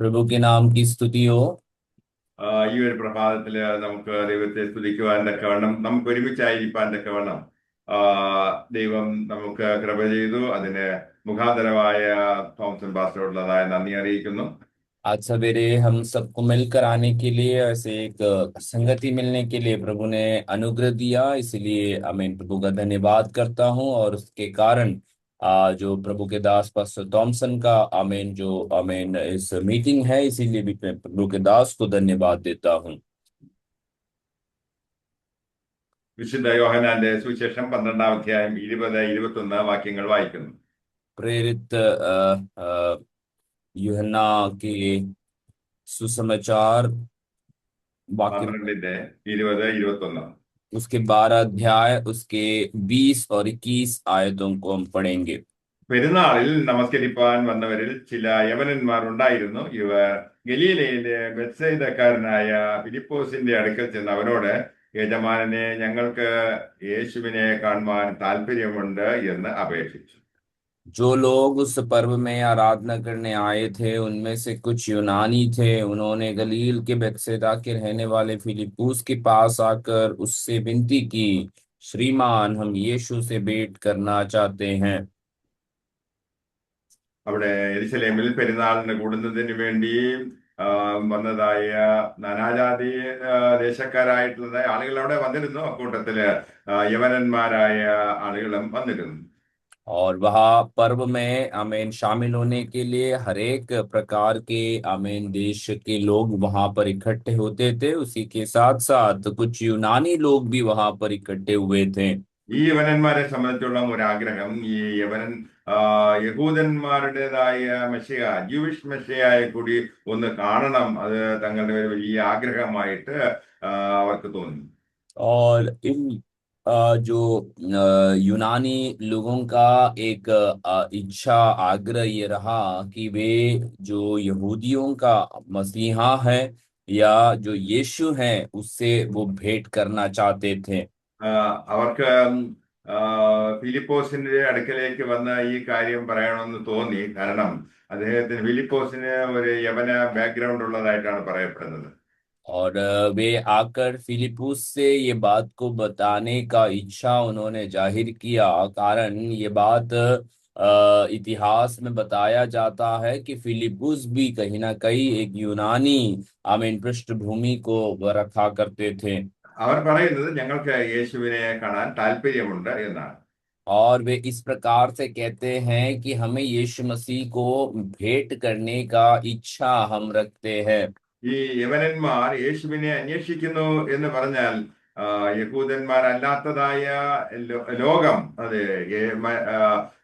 प्रभु के नाम की स्तुति हो। ഈ ഒരു പ്രഭാതത്തില് നമുക്ക് ദൈവത്തെ സ്തുതിക്കുവാൻ തക്കവണ്ണം നമുക്ക് ഒരുമിച്ചായിരിക്കാൻ തക്കവണ്ണം ആ, ദൈവം നമുക്ക് കൃപ ചെയ്തു. അതിന് മുഖാന്തരമായ തോമസൻ പാസ്റ്ററോടുള്ളതായ നന്ദി അറിയിക്കുന്നു. आज सवेरे हम सबको मिलकर आने के लिए ऐसे एक संगति मिलने के लिए प्रभु ने अनुग्रह दिया, इसलिए मैं प्रभु का धन्यवाद करता हूं। और उसके कारण जो प्रभु के दास पास्टर थॉमसन का जो इस मीटिंग है, इसीलिए भी मैं प्रभु के दास को धन्यवाद देता हूं। വിശുദ്ധ യോഹന്നാന്റെ സുവിശേഷം 12-ാം അധ്യായം 20-21 വാക്യങ്ങൾ വായിക്കുന്നു. प्रेरित यूहन्ना के सुसमाचार वाक्य 12-ന്റെ 20-21. उसके 12 अध्याय उसके 20 और 21 आयतों को हम पढ़ेंगे। പെരുന്നാളിൽ നമസ്കരിപ്പാൻ വന്നവരിൽ ചില യവനന്മാർ ഉണ്ടായിരുന്നു. ഇവർ ഗലീലയിലെ ബെത്സയിദക്കാരനായ ഫിലിപ്പോസിന്റെ അടുക്കൽ ചെന്ന് അവനോട്, യജമാനനെ, ഞങ്ങൾക്ക് യേശുവിനെ കാണുവാൻ താല്പര്യമുണ്ട് എന്ന് അപേക്ഷിച്ചു. जो लोग उस पर्व में आराधना करने आए थे उनमें से कुछ यूनानी थे। उन्होंने गलील के बेतसैदा के रहने वाले फिलिप्पुस के पास आकर उससे विनती की, श्रीमान, हम यीशु से भेंट करना चाहते हैं। അവിടെ യെരുശലേമിൽ പെരുന്നാളിന് കൂടുന്നതിന് വേണ്ടി ആ, വന്നതായ നാനാജാതി ദേശക്കാരായിട്ടുള്ളതായ ആളുകൾ അവിടെ വന്നിരുന്നു. അക്കൂട്ടത്തില് യവനന്മാരായ ആളുകളും വന്നിരുന്നു. और वहाँ पर्व में शामिल होने के लिए हर एक प्रकार के देश के लोग वहां पर इकट्ठे होते थे। उसी के साथ साथ कुछ यूनानी लोग भी वहां पर इकट्ठे हुए थे। ഈ യവനന്മാരെ സംബന്ധിച്ചുള്ള ഒരു ആഗ്രഹം, ഈ യവനൻ യഹൂദന്മാരുടേതായ മെസ്സിയ, ജൂവിഷ് മെസ്സിയായെ കൂടി ഒന്ന് കാണണം. അത് തങ്ങളുടെ ഒരു വലിയ ആഗ്രഹമായിട്ട് അവർക്ക് തോന്നി. और इन जो यूनानी लोगों का एक इच्छा आग्रह ये रहा कि वे जो यहूदियों का मसीहा है या जो यीशु है उससे वो भेंट करना चाहते थे। അവർക്ക് ഫിലിപ്പോസിന്റെ അടുക്കലേക്ക് വന്ന് ഈ കാര്യം പറയണമെന്ന് തോന്നി. കാരണം ഫിലിപ്പോസിന് ഒരു യവന ബാക്ക്ഗ്രൗണ്ട് ഉള്ളതായിട്ടാണ് പറയപ്പെടുന്നത്. और वे आकर फिलिप्पुस से ये बात को बताने का इच्छा उन्होंने जाहिर किया। कारण ये बात इतिहास में बताया जाता है कि फिलिप्पुस भी कहीं ना कहीं एक यूनानी पृष्ठभूमि को रखा करते थे। അവർ പറയുന്നത് ഞങ്ങൾക്ക് യേശുവിനെ കാണാൻ താല്പര്യമുണ്ട് എന്നാണ്. और वे इस प्रकार से कहते हैं कि हमें यीशु मसीह को भेंट करने का इच्छा हम रखते हैं। ഈ യവനന്മാർ യേശുവിനെ അന്വേഷിക്കുന്നു എന്ന് പറഞ്ഞാൽ യഹൂദന്മാരല്ലാത്തതായ ലോകം അത്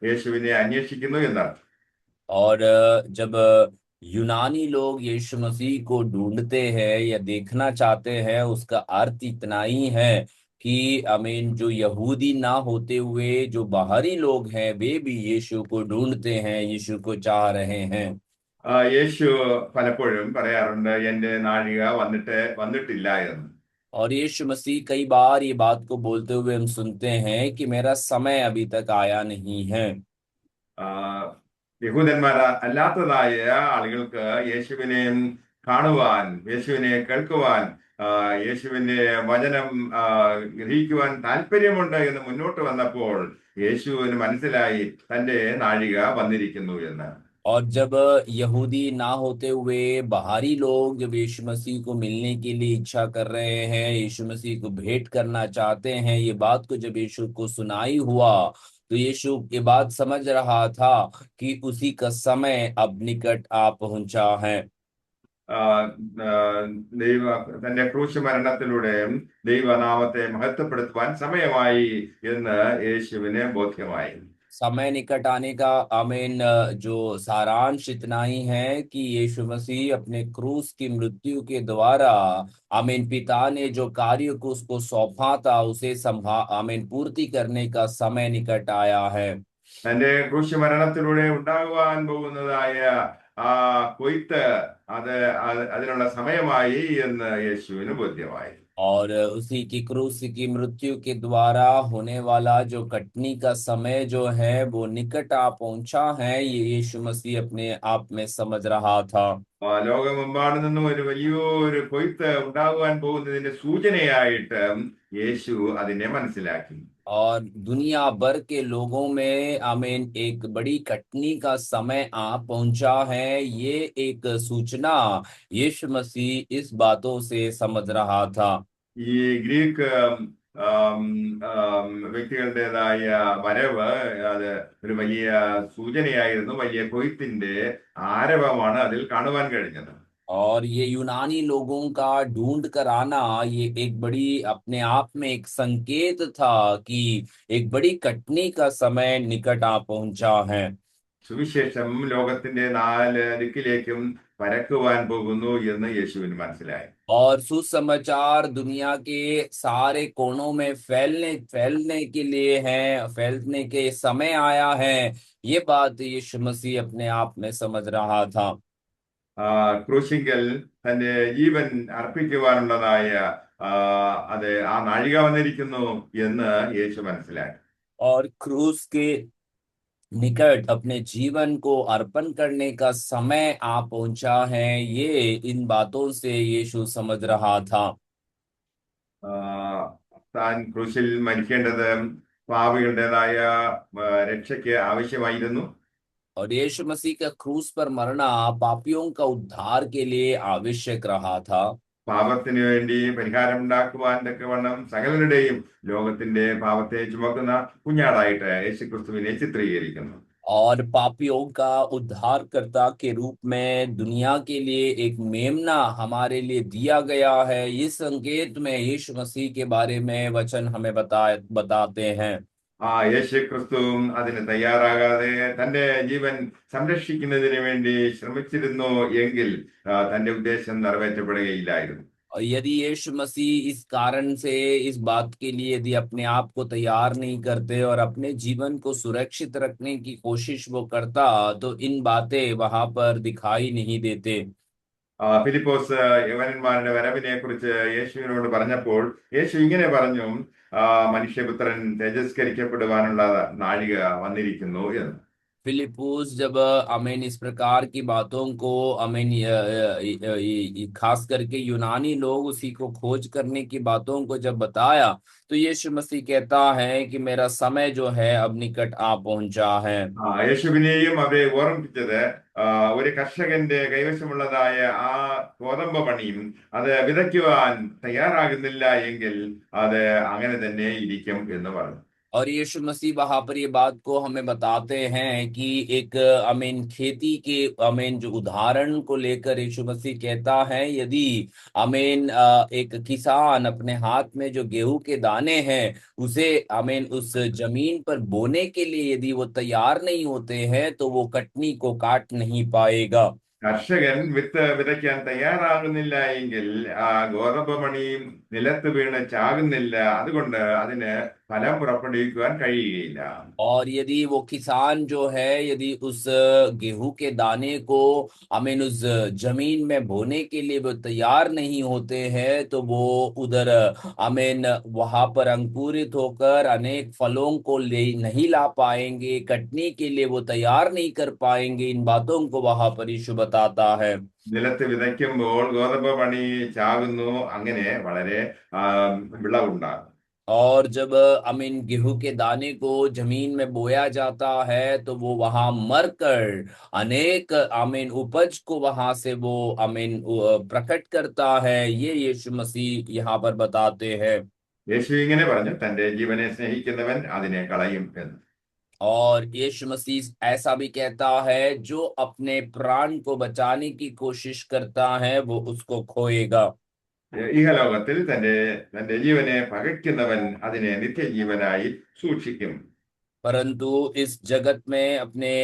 യേശുവിനെ അന്വേഷിക്കുന്നു എന്നാണ്. और जब यूनानी लोग यीशु मसीह को ढूंढते हैं या देखना चाहते हैं, उसका अर्थ इतना ही है कि जो यहूदी ना होते हुए जो बाहरी लोग हैं वे भी यीशु को ढूंढते हैं, यीशु को चाह रहे हैं। യേശു പലപ്പോഴും പറയാറുണ്ട്, എന്റെ നാഴിക വന്നിട്ടില്ല എന്ന്. और यीशु मसीह कई बार ये बात को बोलते हुए हम सुनते हैं कि मेरा समय अभी तक आया नहीं है। ആ, യഹൂദന്മാർ അല്ലാത്തതായ ആളുകൾക്ക് യേശുവിനെ കാണുവാൻ, യേശുവിനെ കേൾക്കുവാൻ, യേശുവിന്റെ വചനം ഗ്രഹിക്കുവാൻ താല്പര്യമുണ്ട് എന്ന് മുന്നോട്ട് വന്നപ്പോൾ യേശുവിന് മനസ്സിലായി തന്റെ നാഴിക വന്നിരിക്കുന്നു എന്ന്. और जब यहूदी ना होते हुए बाहरी लोग जब यीशु मसीह को मिलने के लिए इच्छा कर रहे हैं, यीशु मसीह को भेंट करना चाहते हैं, ये बात को जब यीशु को सुनाई हुआ तो यीशु ये बात समझ रहा था कि उसी का समय अब निकट आ पहुंचा है। ആ, ആ, ദൈവ തന്റെ ക്രൂശ് മരണത്തിലൂടെ ദൈവനാമത്തെ മഹത്വപ്പെടുത്തുവാൻ സമയമായി എന്ന് യേശുവിന് ബോധ്യമായി. समय निकट आने का जो सारांश इतना ही है कि यीशु मसीह अपने क्रूस की मृत्यु के द्वारा पिता ने जो कार्य को उसको सौंपा था उसे पूर्ति करने का समय निकट आया है। തന്റെ ക്രൂശ് മരണത്തിലൂടെ ഉണ്ടാകുവാൻ പോകുന്നതായ ആ കൊയ്ത്ത് അതിനുള്ള സമയമായി എന്ന് യേശുവിന് ബോധ്യമായി. और उसी की क्रूस की मृत्यु के द्वारा होने वाला जो कटनी का समय जो है वो निकट आ पहुंचा है, ये यीशु मसीह अपने आप में समझ रहा था। ലോകമെമ്പാടും നിന്നും ഒരു വലിയൊരു കൊയ്ത്ത് ഉണ്ടാകുവാൻ പോകുന്നതിന്റെ സൂചനയായിട്ട് യേശു അതിനെ മനസ്സിലാക്കി. और दुनिया भर के लोगों में आमीन एक बड़ी कटनी का समय आ पहुंचा है, ये एक सूचना यीशु मसीह इस बातों से समझ रहा था। ഈ ഗ്രീക്ക് ആം, വ്യക്തികളുടേതായ വരവ് അത് ഒരു വലിയ സൂചനയായിരുന്നു. വലിയ കൊയ്ത്തിന്റെ ആരവമാണ് അതിൽ കാണുവാൻ കഴിഞ്ഞത്. और ये यूनानी लोगों का ढूंढ कर आना, ये एक बड़ी अपने आप में एक संकेत था कि एक बड़ी कटनी का समय निकट आ पहुंचा है। സുവിശേഷം ലോകത്തിന്റെ 4 ദിക്കിലേക്കും പരക്കുവാൻ പോകുന്നു എന്ന് യേശുവിന് മനസ്സിലായി. और सुसमाचार दुनिया के सारे कोनों में फैलने फैलने के लिए है, फैलने के समय आया है, ये बात यीशु मसीह अपने आप में समझ रहा था। ക്രൂശിങ്കൽ തന്റെ ജീവൻ അർപ്പിക്കുവാനുള്ളതായ ആ, അത് ആ നാഴിക വന്നിരിക്കുന്നു എന്ന് യേശു മനസ്സിലാക്കി. और क्रूस के निकट अपने जीवन को अर्पण करने का समय आ पहुंचा है, ये इन बातों से यीशु समझ रहा था। ആ, താൻ ക്രൂശിൽ മരിക്കേണ്ടത് പാപികളുടേതായ രക്ഷയ്ക്ക് ആവശ്യമായിരുന്നു. और यीशु मसीह का क्रूस पर मरना पापियों का उद्धार के लिए आवश्यक रहा था। പാപത്തിന് വേണ്ടി പരിഹാരം ഉണ്ടാക്കുവാൻ തക്കവണ്ണം സകലരുടെയും ലോകത്തിന്റെ പാപത്തെ ചുമക്കുന്ന കുഞ്ഞാടായിട്ട് യേശുക്രിസ്തുവിനെ ചിത്രീകരിക്കുന്നു. और पापियों का उद्धारकर्ता के रूप में दुनिया के लिए एक मेमना हमारे लिए दिया गया है। इस संकेत में यीशु मसीह के बारे में वचन हमें बताते हैं। യേശുക്രിസ്തുവും അതിന് തയ്യാറാകാതെ തന്റെ ജീവൻ സംരക്ഷിക്കുന്നതിന് വേണ്ടി ശ്രമിച്ചിരുന്നു എങ്കിൽ തന്റെ ഉദ്ദേശം നിറവേറ്റപ്പെടുകയില്ലായിരുന്നു. और यदि यीशु मसीह इस कारण से, इस बात के लिए यदि अपने आप को तैयार नहीं करते और अपने जीवन को सुरक्षित रखने की कोशिश वो करता, तो इन बातें वहां पर दिखाई नहीं देते। ഫിലിപ്പോസ് യവനന്മാരുടെ വരവിനെ കുറിച്ച് യേശുവിനോട് പറഞ്ഞപ്പോൾ യേശു ഇങ്ങനെ പറഞ്ഞു, മനുഷ്യപുത്രൻ തേജസ്കരിക്കപ്പെടുവാനുള്ള നാഴിക വന്നിരിക്കുന്നു എന്ന്. फिलिप्पुस जब अमीन इस प्रकार की बातों को अमीन खास करके यूनानी लोग उसी को खोज करने की बातों को जब बताया, तो यीशु मसीह कहता है कि मेरा समय जो है अब निकट आ पहुंचा है। യേശുവിനെയും അവരെ ഓർമ്മിപ്പിച്ചത് ഒരു കർഷകന്റെ കൈവശമുള്ളതായ ആ ഗോതമ്പ് മണിയും അത് വിതയ്ക്കുവാൻ തയ്യാറാകുന്നില്ല എങ്കിൽ അത് അങ്ങനെ തന്നെ ഇരിക്കും എന്ന് പറഞ്ഞു. और यीशु मसीह वहां पर ये बात को हमें बताते हैं कि एक अमीन खेती के अमीन जो उदाहरण को लेकर यीशु मसीह कहता है, यदि अमीन एक किसान अपने हाथ में जो गेहूं के दाने हैं उसे अमीन उस जमीन पर बोने के लिए यदि वो तैयार नहीं होते हैं, तो वो कटनी को काट नहीं पाएगा। കർഷകൻ വിത്ത് വിതയ്ക്കാൻ തയ്യാറാകുന്നില്ല എങ്കിൽ ആ ഗോതമ്പ് മണിയും നിലത്ത് വീണ് ചാകുന്നില്ല. അതുകൊണ്ട് അതിന് ഫലം പുറപ്പെടുവിക്കുവാൻ കഴിയുകയില്ല. और यदि वो किसान जो है, यदि उस गेहूं के दाने को अमीन उस जमीन में बोने के लिए वो तैयार नहीं होते हैं, तो वो उधर अमीन वहां पर अंकुरित होकर अनेक फलों को ले नहीं ला पाएंगे, कटनी के लिए वो तैयार नहीं कर पाएंगे। इन बातों को वहां पर यीशु बताता है। നിലത്ത് വിതയ്ക്കുമ്പോൾ ഗോതമ്പ് മണി ചാകുന്നു, അങ്ങനെ വളരെ വിളവുണ്ടാകും. और जब अमीन गेहूं के दाने को जमीन में बोया जाता है, तो वो वहां मरकर अनेक अमीन उपज को वहां से वो अमीन प्रकट करता है। ये यीशु मसीह यहाँ पर बताते हैं। യേശു ഇങ്ങനെ പറഞ്ഞു, തന്റെ ജീവനെ സ്നേഹിക്കുന്നവൻ അതിനെ കളയും എന്ന്. और यीशु मसीह ऐसा भी कहता है, जो अपने प्राण को बचाने की कोशिश करता है वो उसको खोएगा। ഇഹലോകത്തിൽ തന്റെ തന്റെ ജീവനെ പകയ്ക്കുന്നവൻ അതിനെ നിത്യജീവനായി സൂക്ഷിക്കും. परंतु इस जगत में अपने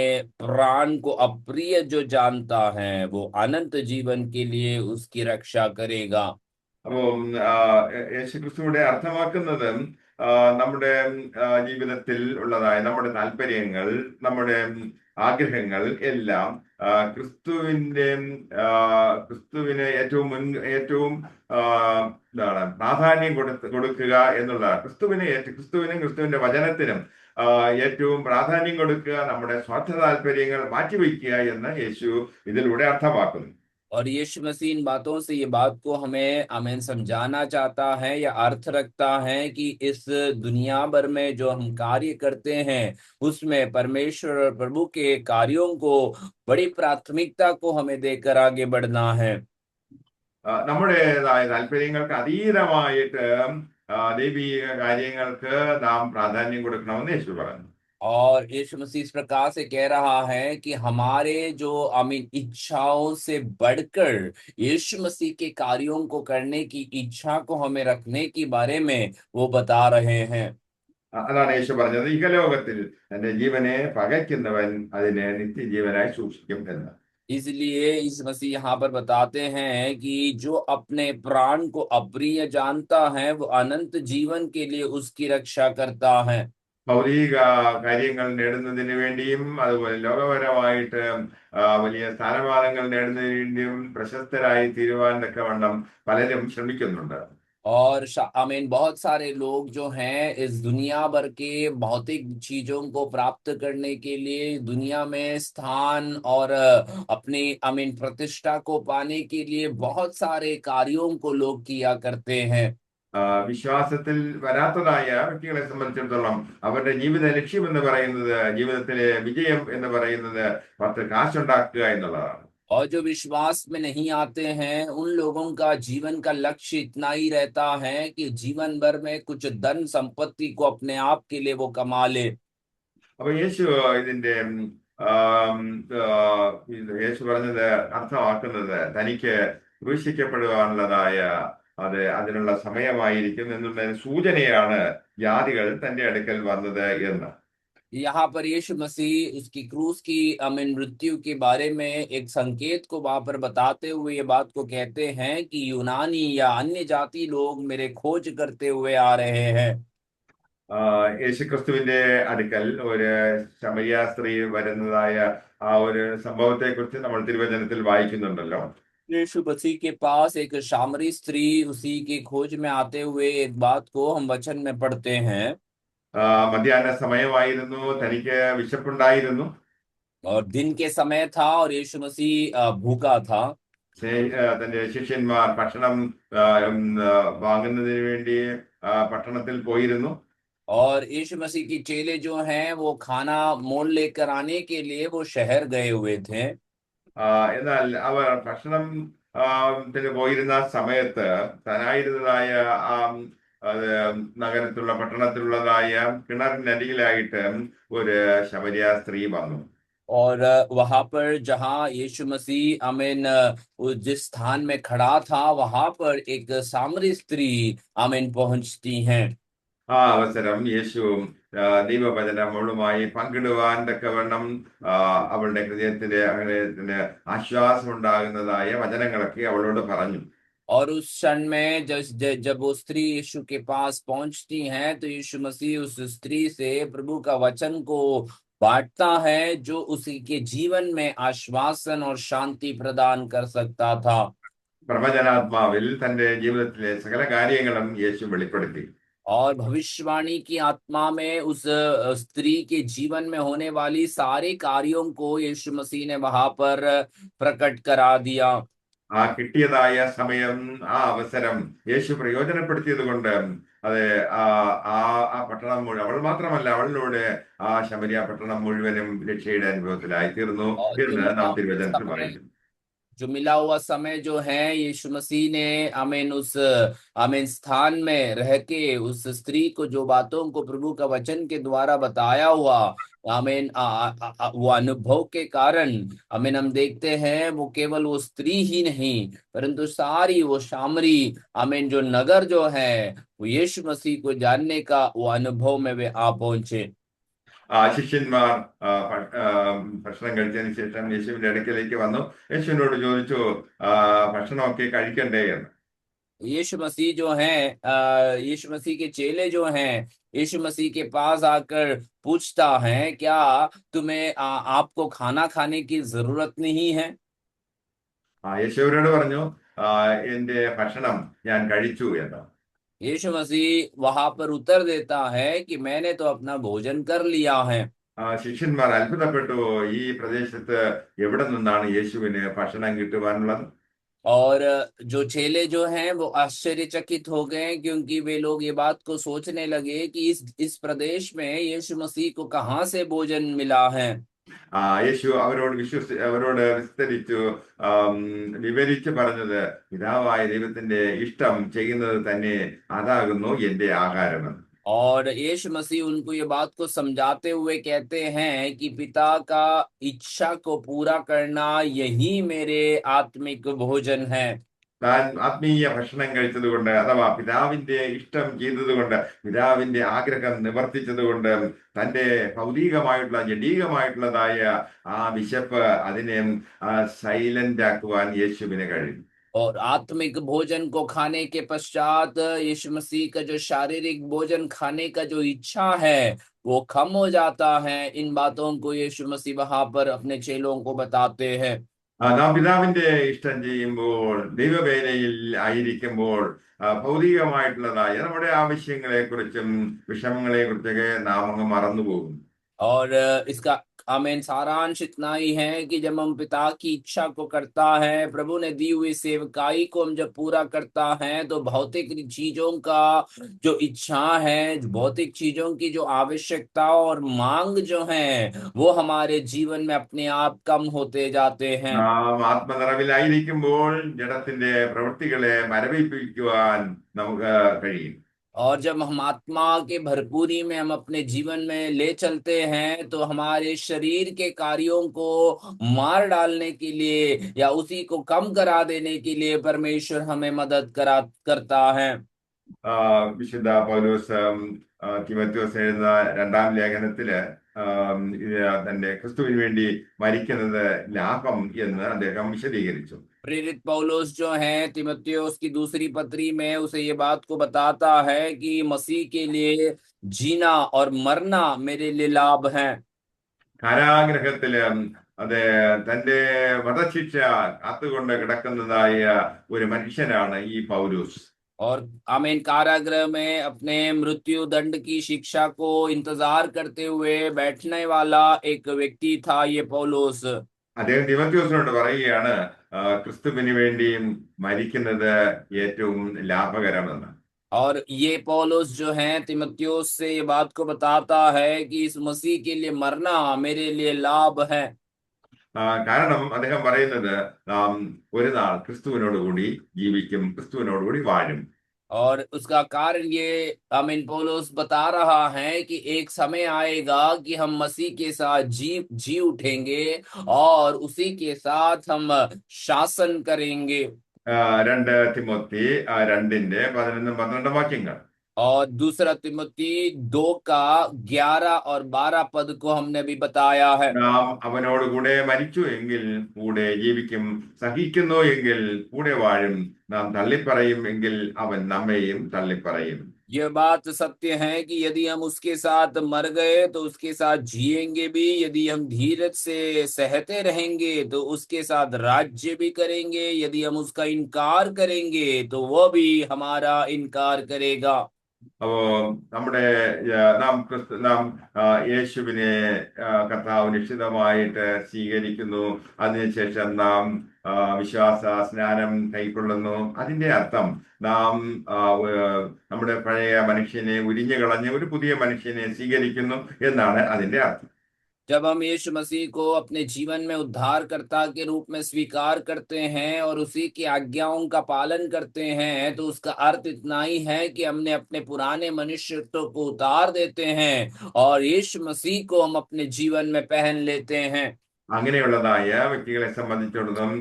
प्राण को अप्रिय जो जानता है, वो अनंत जीवन के लिए उसकी रक्षा करेगा। അപ്പം യേശുക്രിസ്തുവിടെ അർത്ഥമാക്കുന്നത് നമ്മുടെ ജീവിതത്തിൽ ഉള്ളതായ നമ്മുടെ താല്പര്യങ്ങൾ, നമ്മുടെ ആഗ്രഹങ്ങൾ എല്ലാം ക്രിസ്തുവിന്റെ ആ, ക്രിസ്തുവിന് ഏറ്റവും ആ, എന്താണ് പ്രാധാന്യം കൊടുക്കുക എന്നുള്ളതാണ്. ക്രിസ്തുവിനും ക്രിസ്തുവിന്റെ വചനത്തിനും ഏറ്റവും പ്രാധാന്യം കൊടുക്കുക, നമ്മുടെ സ്വാർത്ഥ താല്പര്യങ്ങൾ മാറ്റിവെക്കുക എന്ന് യേശു ഇതിലൂടെ അർത്ഥമാക്കുന്നു. और यीशु मसीह इन बातों से ये बात को हमें आमीन समझाना चाहता है या अर्थ रखता है कि इस दुनिया भर में जो हम कार्य करते हैं उसमें परमेश्वर और प्रभु के कार्यों को बड़ी प्राथमिकता को हमें देकर आगे बढ़ना है। നമ്മുടേതായ താല്പര്യങ്ങൾക്ക് അതീതമായിട്ട് ദൈവിക കാര്യങ്ങൾക്ക് നാം പ്രാധാന്യം കൊടുക്കണമെന്ന് യേശു പറഞ്ഞു. और यीशु मसीह इस प्रकार से कह रहा है कि हमारे जो आमीन इच्छाओं से बढ़कर यीशु मसीह के कार्यों को करने की इच्छा को हमें रखने के बारे में वो बता रहे हैं। അതാണ് യേശു പറഞ്ഞത്, ഇഹലോകത്തിൽ തന്റെ ജീവനെ പകയ്ക്കുന്നവൻ അതിനെ നിത്യജീവനായി സൂക്ഷിക്കും എന്ന്. इसलिए इस मसीह यहाँ पर बताते हैं कि जो अपने प्राण को अप्रिय जानता है वो अनंत जीवन के लिए उसकी रक्षा करता है। ഭൗതിക കാര്യങ്ങൾ നേടുന്നതിന് വേണ്ടിയും അതുപോലെ ലോകപരമായിട്ട് വലിയ സ്ഥാനമാനങ്ങൾ നേടുന്നതിന് വേണ്ടിയും പ്രശസ്തരായി തീരുവാൻ തക്കവണ്ണം പലരും ശ്രമിക്കുന്നുണ്ട്. और आमीन बहुत सारे लोग जो हैं इस दुनिया भर के भौतिक चीजों को प्राप्त करने के लिए दुनिया में स्थान और अपनी आमीन प्रतिष्ठा को पाने के लिए बहुत सारे कार्यों को लोग किया करते हैं। വിശ്വാസത്തിൽ വരാത്തതായ വ്യക്തികളെ സംബന്ധിച്ചിടത്തോളം അവരുടെ ജീവിത ലക്ഷ്യം എന്ന് പറയുന്നത്, ജീവിതത്തിലെ വിജയം എന്ന് പറയുന്നത് പത്ത് കാശുണ്ടാക്കുക എന്നുള്ളതാണ്. और जो विश्वास में नहीं आते हैं उन लोगों का जीवन का लक्ष्य इतना ही रहता है कि जीवन भर में कुछ धन संपत्ति को अपने आप के लिए वो कमा ले। അപ്പൊ ഇതിന്റെ യേശു പറഞ്ഞത് അർത്ഥമാക്കുന്നത് തനിക്ക് ക്രൂശിക്കപ്പെടുവാനുള്ളതായ അതിനുള്ള സമയമായിരിക്കും എന്നുള്ളതിന് സൂചനയാണ് ജാതികൾ തന്റെ അടുക്കൽ വന്നത് എന്ന്. यहाँ पर यीशु मसीह उसकी क्रूस की अमीन मृत्यु के बारे में एक संकेत को वहां पर बताते हुए ये बात को कहते हैं कि यूनानी या अन्य जाति लोग मेरे खोज करते हुए आ रहे हैं। യേശുക്രിസ്തുവിന്റെ അടുക്കൽ ഒരു ശമരിയ സ്ത്രീ വരുന്നതായ ആ ഒരു സംഭവത്തെ കുറിച്ച് നമ്മൾ തിരുവചനത്തിൽ വായിക്കുന്നുണ്ടല്ലോ. यीशु मसीह के पास एक सामरी स्त्री उसी की खोज में आते हुए एक बात को हम वचन में पढ़ते हैं। മധ്യാഹ്ന സമയമായിരുന്നു, തനിക്ക് വിശപ്പുണ്ടായിരുന്നു, और दिन के समय था और यीशु मसीह भूखा था। തന്റെ ശിഷ്യന്മാർ ഭക്ഷണം വാങ്ങുന്നതിന് വേണ്ടി പട്ടണത്തിൽ പോയിരുന്നു. और यीशु मसीह की चेले जो हैं वो खाना मोल लेकर आने के लिए वो शहर गए हुए थे। എന്നാൽ അവർ ഭക്ഷണം പോയിരുന്ന സമയത്ത് തനായിരുന്നതായ അത് നഗരത്തിലുള്ള പട്ടണത്തിലുള്ളതായ കിണറിനരികിലായിട്ട് ഒരു ശമരിയ സ്ത്രീ വന്നു. और वहां पर जहां यीशु मसीह आमीन जिस स्थान में खड़ा था वहां पर एक सामरी स्त्री आमीन पहुंचती हैं। ആ അവസരം യേശു ദൈവവചനം അവളുമായി പങ്കിടുവാൻ തക്കവണ്ണം അവളുടെ ഹൃദയത്തിന് ആശ്വാസം ഉണ്ടാകുന്നതായ വചനങ്ങളൊക്കെ അവളോട് പറഞ്ഞു. और उस क्षण में जब वो स्त्री यीशु के पास पहुंचती हैं तो यीशु मसीह उस स्त्री से प्रभु का वचन को बांटता है जो उसी के जीवन में आश्वासन और शांति प्रदान कर सकता था। പ്രവചനാത്മാവിൽ തന്റെ ജീവിതത്തിലെ സകല കാര്യങ്ങളും യേശു വെളിപ്പെടുത്തി. और भविष्यवाणी की आत्मा में उस स्त्री के जीवन में होने वाली सारे कार्यों को यीशु मसीह ने वहां पर प्रकट करा दिया। കിട്ടിയതായ സമയം, ആ അവസരം യേശു പ്രയോജനപ്പെടുത്തിയത് കൊണ്ട് അത് ആ പട്ടണം മുഴുവൻ, അവൾ മാത്രമല്ല അവളിലൂടെ ആ ശമരിയ പട്ടണം മുഴുവനും രക്ഷയുടെ അനുഭവത്തിലായി തീർന്നു എന്ന് നാം തിരുവചനത്തിൽ പറയുന്നു. जो मिला हुआ समय जो है यीशु मसीह ने आमीन उस आमीन स्थान में रह के उस स्त्री को जो बातों को प्रभु का वचन के द्वारा बताया हुआ आमीन वो अनुभव के कारण आमीन हम देखते हैं वो केवल वो स्त्री ही नहीं परंतु सारी वो सामरी आमीन जो नगर जो है वो यीशु मसीह को जानने का वो अनुभव में वे आ पहुंचे। ശിഷ്യന്മാർ ഭക്ഷണം കഴിച്ചതിന് ശേഷം യേശുവിന്റെ അടുക്കലേക്ക് വന്നു. യേശുവിനോട് ചോദിച്ചു, ഭക്ഷണമൊക്കെ കഴിക്കണ്ടേ എന്ന്. यीशु मसीह जो हैं, यीशु मसीह के चेले जो हैं, यीशु मसीह के पास आकर पूछता है, क्या तुम्हें आपको खाना खाने की जरूरत नहीं है? യേശുവരോട് പറഞ്ഞു, എന്റെ ഭക്ഷണം ഞാൻ കഴിച്ചു എന്ന്. यीशु मसीह वहां पर उत्तर देता है कि मैंने तो अपना भोजन कर लिया है। ശിഷ്യന്മാർ അത്ഭുതപ്പെട്ടു, ഈ പ്രദേശത്ത് എവിടെ നിന്നാണ് യേശുവിന് भക്ഷണം കിട്ടുവാനുള്ളത്. और जो चेले जो हैं वो आश्चर्यचकित हो गए, क्योंकि वे लोग ये बात को सोचने लगे कि इस प्रदेश में यीशु मसीह को कहाँ से भोजन मिला है। യേശു അവരോട് വിസ്തരിച്ചു, വിവരിച്ച് പറഞ്ഞത്, പിതാവായ ദൈവത്തിന്റെ ഇഷ്ടം ചെയ്യുന്നത് തന്നെ അതാകുന്നു എന്റെ ആഹാരമെന്ന്. और यीशु मसीह उनको ये बात को समझाते हुए कहते हैं कि पिता का इच्छा को पूरा करना यही मेरे आत्मिक भोजन है। താൻ ആത്മീയ ഭക്ഷണം കഴിച്ചത് കൊണ്ട്, അഥവാ പിതാവിന്റെ ഇഷ്ടം ചെയ്തത് കൊണ്ട്, പിതാവിന്റെ ആഗ്രഹം നിവർത്തിച്ചത് കൊണ്ട്, തന്റെ ഭൗതികമായിട്ടുള്ള ജഡീകമായിട്ടുള്ളതായ ആ വിശപ്പ് അതിനെ സൈലന്റ് ആക്കുവാൻ യേശുവിന് കഴിയും. और आत्मिक भोजन को खाने के पश्चात यीशु मसीह का जो शारीरिक भोजन खाने का जो इच्छा है वो कम हो जाता है। इन बातों को यीशु मसीह वहां पर अपने चेलों को बताते हैं। നാം പിതാവിന്റെ ഇഷ്ടം ചെയ്യുമ്പോൾ, ദൈവവേലയിൽ ആയിരിക്കുമ്പോൾ, ഭൗതികമായിട്ടുള്ളതായ നമ്മുടെ ആവശ്യങ്ങളെ കുറിച്ചും വിഷമങ്ങളെ കുറിച്ചൊക്കെ നാം അങ്ങ് മറന്നുപോകും. और इसका आमीन सारांश इतना ही है कि जब हम पिता की इच्छा को करता है, प्रभु ने दी हुई सेवकाई को हम जब पूरा करता है, तो भौतिक चीजों का जो इच्छा है, भौतिक चीजों की जो आवश्यकता और मांग जो है वो हमारे जीवन में अपने आप कम होते जाते हैं। നാം ആത്മനിറവിലായിരിക്കുമ്പോൾ ജഡത്തിന്റെ പ്രവൃത്തികളെ മരവിപ്പിക്കുവാൻ നമുക്ക് കഴിയും. और जब हम आत्मा के भरपूरी में हम अपने जीवन में ले चलते हैं, तो हमारे शरीर के कार्यों को मार डालने के लिए या उसी को कम करा देने के लिए परमेश्वर हमें मदद करता है। വിശുദ്ധ പൗലോസ് തിമോഥെയോസ് എഴുതുന്ന 2-ാം ലേഖനത്തില് ഇത് തന്റെ ക്രിസ്തുവിന് വേണ്ടി മരിക്കുന്നത് ലാഭം എന്ന് അദ്ദേഹം വിശദീകരിച്ചു. प्रेरित पौलुस जो है तीमुथियुस की दूसरी पत्री में उसे ये बात को बताता है कि मसीह के लिए जीना और मरना मेरे लिए लाभ है। കാരാഗ്രഹത്തില് അത് തന്റെ വധശിക്ഷ കാത്തുകൊണ്ട് കിടക്കുന്നതായ ഒരു മനുഷ്യനാണ് ഈ പൗലോസ്. और आमीन कारागृह में अपने मृत्यु दंड की शिक्षा को इंतजार करते हुए बैठने वाला एक व्यक्ति था ये पौलुस। അദ്ദേഹം തിമോഥെയോസിനോട് പറയുകയാണ്, ക്രിസ്തുവിന് വേണ്ടിയും മരിക്കുന്നത് ഏറ്റവും ലാഭകരമെന്ന്. और ये पौलुस जो है तीमुथियुस से ये बात को बताता है कि इस मसीह के लिए मरना मेरे लिए लाभ है। കാരണം അദ്ദേഹം പറയുന്നത്, നാം ഒരു നാൾ ക്രിസ്തുവിനോടുകൂടി ജീവിക്കും, ക്രിസ്തുവിനോടുകൂടി വാഴും. और उसका कारण ये आमीन पौलुस बता रहा है कि एक समय आएगा कि हम मसीह के साथ जी उठेंगे और उसी के साथ हम शासन करेंगे। 2 തിമോത്തി 2:11-12 വാക്യങ്ങൾ. और दूसरा तिमोथी 2 का 11 और 12 पद को हमने भी बताया है। നാം അവനോടുകൂടെ മരിച്ചു എങ്കിൽ കൂടെ ജീവിക്കും, സഹിക്കുന്നു എങ്കിൽ കൂടെ വാഴും, നാം തള്ളിപ്പറയും എങ്കിൽ അവൻ നമ്മെയും തള്ളിപ്പറയും. यह बात सत्य है कि यदि हम उसके साथ मर गए तो उसके साथ जिएंगे भी, यदि हम धीरज से सहते रहेंगे तो उसके साथ राज्य भी करेंगे, यदि हम उसका इनकार करेंगे तो वह भी हमारा इनकार करेगा। അപ്പോ നമ്മുടെ നാം യേശുവിനെ കർത്താവ് നിശ്ചിതമായിട്ട് സ്വീകരിക്കുന്നു. അതിനുശേഷം നാം വിശ്വാസ സ്നാനം കൈക്കൊള്ളുന്നു. അതിന്റെ അർത്ഥം നാം നമ്മുടെ പഴയ മനുഷ്യനെ ഉരിഞ്ഞു കളഞ്ഞ് ഒരു പുതിയ മനുഷ്യനെ സ്വീകരിക്കുന്നു എന്നാണ് അതിന്റെ അർത്ഥം. जब हम यीशु मसीह को अपने जीवन में उद्धारकर्ता के रूप में स्वीकार करते हैं और उसी की आज्ञाओं का पालन करते हैं, तो उसका अर्थ इतना ही है कि हमने अपने पुराने मनुष्यत्व को उतार देते हैं और यीशु मसीह को हम अपने जीवन में पहन लेते हैं। അങ്ങനെയുള്ളതായ വ്യക്തികളെ സംബന്ധിച്ചിടത്തോളം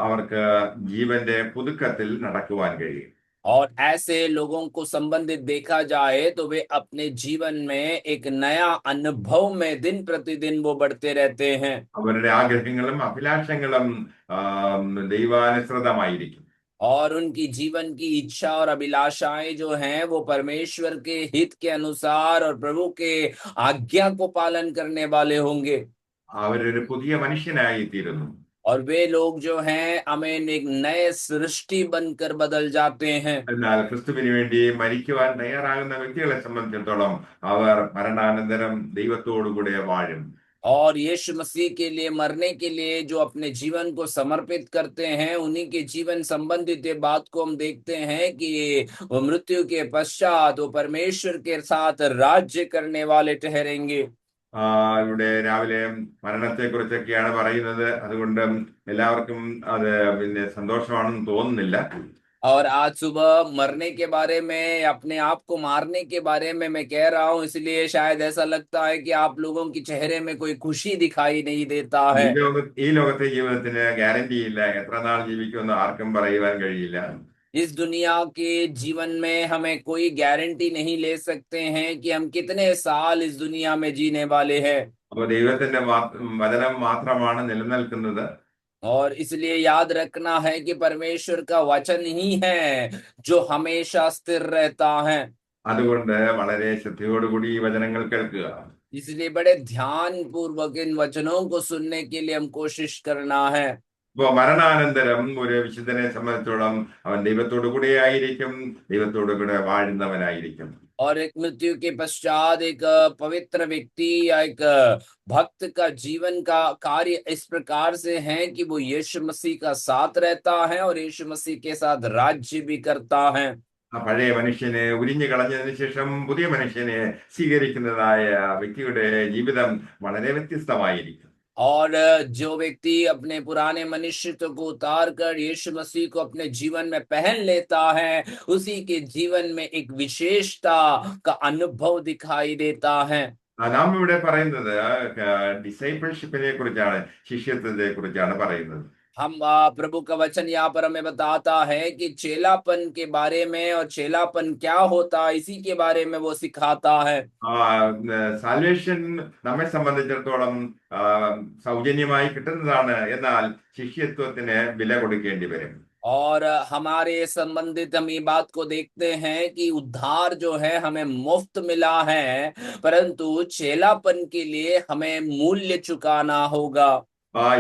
അവർക്ക് ജീവന്റെ പുതുക്കത്തിൽ നടക്കുവാൻ കഴിയും. और ऐसे लोगों को संबंधित देखा जाए तो वे अपने जीवन में एक नया अनुभव में दिन प्रतिदिन वो बढ़ते रहते हैं। അവരുടെ ആഗ്രഹങ്ങളും അഭിലാഷങ്ങളും ദൈവാനുസൃതമായിരിക്കും. और उनकी जीवन की इच्छा और अभिलाषाएं जो हैं वो परमेश्वर के हित के अनुसार और प्रभु के आज्ञा को पालन करने वाले होंगे। അവരൊരു പുതിയ മനുഷ്യനായി തീരുന്നു. और वे लोग जो हैं अमेन एक नए सृष्टि बनकर बदल जाते हैं। എന്നാൽ ക്രിസ്തുവിന് വേണ്ടി മരിക്കുവാൻ തയ്യാറാകുന്ന വ്യക്തികളെ സംബന്ധിച്ചിടത്തോളം അവർ മരണാനന്തരം ദൈവത്തോടുകൂടെ വാഴും. और यीशु मसीह के लिए मरने के लिए जो अपने जीवन को समर्पित करते हैं उन्हीं के जीवन संबंधित ये बात को हम देखते हैं कि वो मृत्यु के पश्चात वो परमेश्वर के साथ राज्य करने वाले ठहरेंगे। ഇവിടെ രാവിലെ മരണത്തെ കുറിച്ചൊക്കെയാണ് പറയുന്നത്. അതുകൊണ്ട് എല്ലാവർക്കും അത് പിന്നെ സന്തോഷമാണെന്ന് തോന്നുന്നില്ല. और आज सुबह मरने के बारे में अपने आप को मारने के बारे में मैं कह रहा हूं, इसलिए शायद ऐसा लगता है कि आप लोगों के चेहरे में कोई खुशी दिखाई नहीं देता है। ഈ ലോകത്തെ ജീവിതത്തിന് ഗ്യാരണ്ടി ഇല്ല. എത്ര നാൾ ജീവിക്കുമെന്ന് ആർക്കും പറയുവാൻ കഴിയില്ല. इस दुनिया के जीवन में हमें कोई गारंटी नहीं ले सकते हैं कि हम कितने साल इस दुनिया में जीने वाले हैं। അപ്പൊ ദൈവത്തിന്റെ വചനം മാത്രമാണ് നിലനിൽക്കുന്നത്. और इसलिए याद रखना है कि परमेश्वर का वचन ही है जो हमेशा स्थिर रहता है। അതുകൊണ്ട് വളരെ ശ്രദ്ധയോടുകൂടി ഈ വചനങ്ങൾ കേൾക്കുക. इसलिए बड़े ध्यान पूर्वक इन वचनों को सुनने के लिए हम कोशिश करना है। ഇപ്പൊ മരണാനന്തരം ഒരു വിശുദ്ധനെ സംബന്ധിച്ചോളം അവൻ ദൈവത്തോടു കൂടെ ആയിരിക്കും, ദൈവത്തോടു കൂടെ വാഴുന്നവനായിരിക്കും. और एक मृत्यु के पश्चात एक पवित्र व्यक्ति या एक भक्त का जीवन का कार्य इस प्रकार से है कि वो यीशु मसीह का साथ रहता है और यीशु मसीह के साथ राज्य भी करता है। ആ പഴയ മനുഷ്യനെ ഉരിഞ്ഞു കളഞ്ഞതിന് ശേഷം പുതിയ മനുഷ്യനെ സ്വീകരിക്കുന്നതായ വ്യക്തിയുടെ ജീവിതം വളരെ വ്യത്യസ്തമായിരിക്കും. और जो व्यक्ति अपने पुराने मनुष्यत्व को उतार कर यीशु मसीह को अपने जीवन में पहन लेता है उसी के जीवन में एक विशेषता का अनुभव दिखाई देता है। നാം ഇവിടെ പറയുന്നത് ഡിസൈപ്പിൾഷിപ്പിനെ കുറിച്ചാണ്, ശിഷ്യത്വത്തെ കുറിച്ചാണ് പറയുന്നത്. हम प्रभु का वचन यहाँ पर हमें बताता है कि चेलापन के बारे में और चेलापन क्या होता है इसी के बारे में वो सिखाता है। സാൽവേഷൻ നമ്മെ സംബന്ധിച്ചിടത്തോളം സൗജന്യമായി കിട്ടുന്നതാണ്. എന്നാൽ ശിഷ്യത്വത്തിന് വില കൊടുക്കേണ്ടി വരും. और हमारे संबंधित हम ये बात को देखते हैं कि उद्धार जो है हमें मुफ्त मिला है, परंतु चेलापन के लिए हमें मूल्य चुकाना होगा।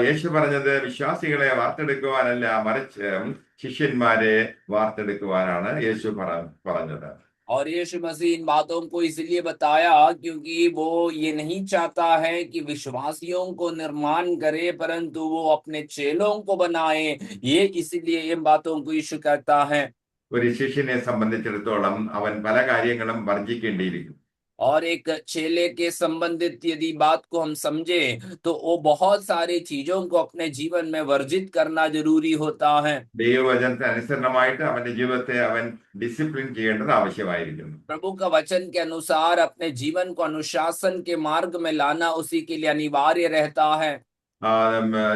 യേശു പറഞ്ഞത് വിശ്വാസികളെ വാർത്തെടുക്കുവാനല്ല, മറിച്ച് ശിഷ്യന്മാരെ വാർത്തെടുക്കുവാനാണ് യേശു പറഞ്ഞത്. और यीशु मसीह इन बातों को इसलिए बताया क्योंकि वो ये नहीं चाहता है कि विश्वासियों को निर्माण करे, परंतु वो अपने चेलों को बनाए। ये इसलिए इन बातों को यीशु कहता है। ഒരു ശിഷ്യനെ സംബന്ധിച്ചിടത്തോളം അവൻ പല കാര്യങ്ങളും വർജിക്കേണ്ടിയിരിക്കും. और एक चेले के संबंधित यदि बात को हम समझे तो वो बहुत सारी चीजों को अपने जीवन में वर्जित करना जरूरी होता है। ദൈവവചനത്തിന് അനുസരണമായിട്ട് അവന്റെ ജീവിതത്തെ അവൻ ഡിസിപ്ലിൻ ചെയ്യേണ്ടത് ആവശ്യമായിരിക്കുന്നു. प्रभु का वचन के अनुसार अपने जीवन को अनुशासन के मार्ग में लाना उसी के लिए अनिवार्य रहता है।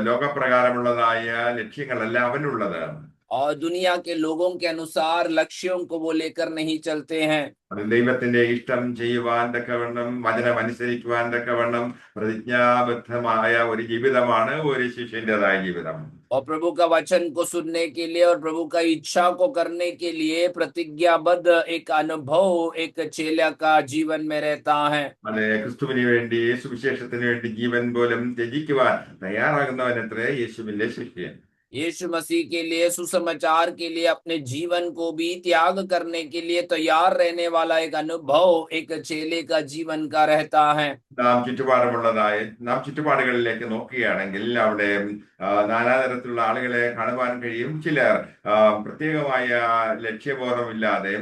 ലോകപ്രകാരമുള്ളതായ ലക്ഷ്യങ്ങളല്ല അവനുള്ളത്. और दुनिया के लोगों के अनुसार लक्ष्यों को वो लेकर नहीं चलते हैं। അത് ദൈവത്തിന്റെ ഇഷ്ടം ചെയ്യുവാൻ തക്കവണ്ണം, വചനം അനുസരിക്കുവാൻ തക്കവണ്ണം പ്രതിജ്ഞാബദ്ധമായ ഒരു ജീവിതമാണ് ഒരു ശിഷ്യന്റേതായ ജീവിതം. और प्रभु का वचन को सुनने के लिए और प्रभु का इच्छा को करने के लिए प्रतिज्ञाबद्ध एक अनुभव एक चेला का जीवन में रहता है। അത് ക്രിസ്തുവിന് വേണ്ടി, സുവിശേഷത്തിന് വേണ്ടി ജീവൻ പോലും ത്യജിക്കുവാൻ തയ്യാറാകുന്നവനത്രേ യേശുവിന്റെ ശിഷ്യൻ. यीशु मसीह के लिए, सुसमाचार के लिए अपने जीवन को भी त्याग करने के लिए तैयार रहने वाला एक अनुभव एक चेले का जीवन का रहता है। നാം ചുറ്റുപാടുകളിലേക്ക് നോക്കുകയാണെങ്കിൽ അവിടെ നാനാതരത്തിലുള്ള ആളുകളെ കാണുവാൻ കഴിയും. ചിലർ പ്രത്യേകമായ ലക്ഷ്യബോധമില്ലാതെ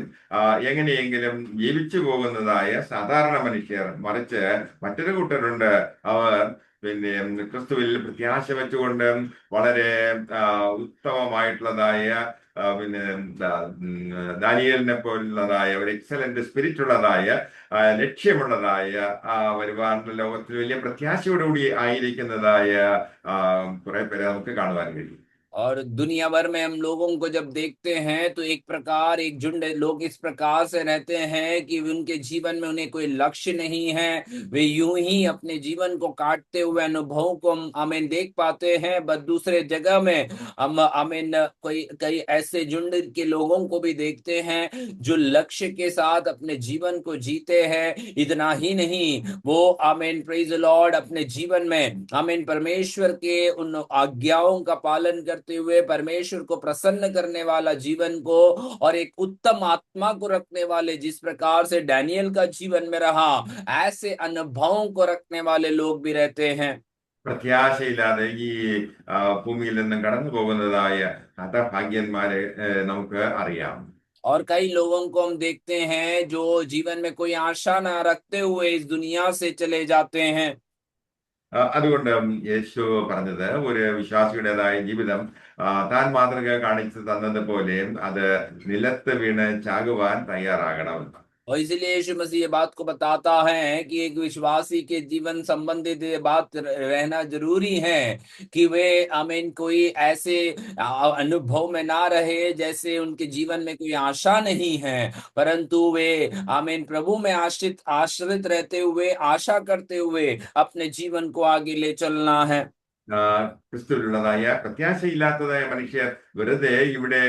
എങ്ങനെയെങ്കിലും ജീവിച്ചു പോകുന്നതായ സാധാരണ മനുഷ്യർ. മറിച്ച് മറ്റൊരു കൂട്ടരുണ്ട്, അവർ പിന്നെ ക്രിസ്തുവിൽ പ്രത്യാശ വെച്ചുകൊണ്ട് വളരെ ഉത്തമമായിട്ടുള്ളതായ പിന്നെ ദാനിയേലിനെ പോലുള്ളതായ ഒരു എക്സലന്റ് സ്പിരിറ്റ് ഉള്ളതായ ലക്ഷ്യമുള്ളതായ വരുവാനുള്ള ലോകത്തിൽ വലിയ പ്രത്യാശയോടുകൂടി ആയിരിക്കുന്നതായ കുറെ പേരെ നമുക്ക് കാണുവാൻ കഴിയും. और दुनिया भर में हम लोगों को जब देखते हैं तो एक झुंड लोग इस प्रकार से रहते हैं कि उनके जीवन में उन्हें कोई लक्ष्य नहीं है। वे यूं ही अपने जीवन को काटते हुए अनुभवों को हम हमें देख पाते हैं। बस दूसरे जगह में हम हमें कोई कई ऐसे झुंड के लोगों को भी देखते हैं जो लक्ष्य के साथ अपने जीवन को जीते हैं। इतना ही नहीं, वो आमीन प्रेज द लॉर्ड अपने जीवन में आमीन परमेश्वर के उन आज्ञाओं का पालन करते हुए परमेश्वर को प्रसन्न करने वाला जीवन को और एक उत्तम आत्मा को रखने वाले, जिस प्रकार से डैनियल का जीवन में रहा, ऐसे अनुभवों को रखने वाले लोग भी रहते हैं। പ്രത്യാശയില്ലാതെ ഈ ഭൂമിയിൽ നിന്നും കടന്നു പോകുന്നതായ ഹതഭാഗ്യന്മാരെ നമുക്ക് അറിയാം. और कई लोगों को हम देखते हैं जो जीवन में कोई आशा ना रखते हुए इस दुनिया से चले जाते हैं। അതുകൊണ്ട് യേശു പറഞ്ഞത് ഒരു വിശ്വാസിയുടേതായ ജീവിതം താൻ മാതൃക കാണിച്ചു തന്നതുപോലെ അത് നിലത്ത് വീണ് ചാകുവാൻ തയ്യാറാകണം. और इसीलिए यीशु मसीह ये बात को बताता है कि एक विश्वासी के जीवन संबंधित ये बात रहना जरूरी है कि वे आमीन कोई ऐसे अनुभव में ना रहे जैसे उनके जीवन में कोई आशा नहीं है, परंतु वे आमीन प्रभु में आश्रित रहते हुए आशा करते हुए अपने जीवन को आगे ले चलना है। ക്രിസ്തുവിലുള്ളതായ പ്രത്യാശയില്ലാത്തതായ മനുഷ്യർ വെറുതെ ഇവിടെ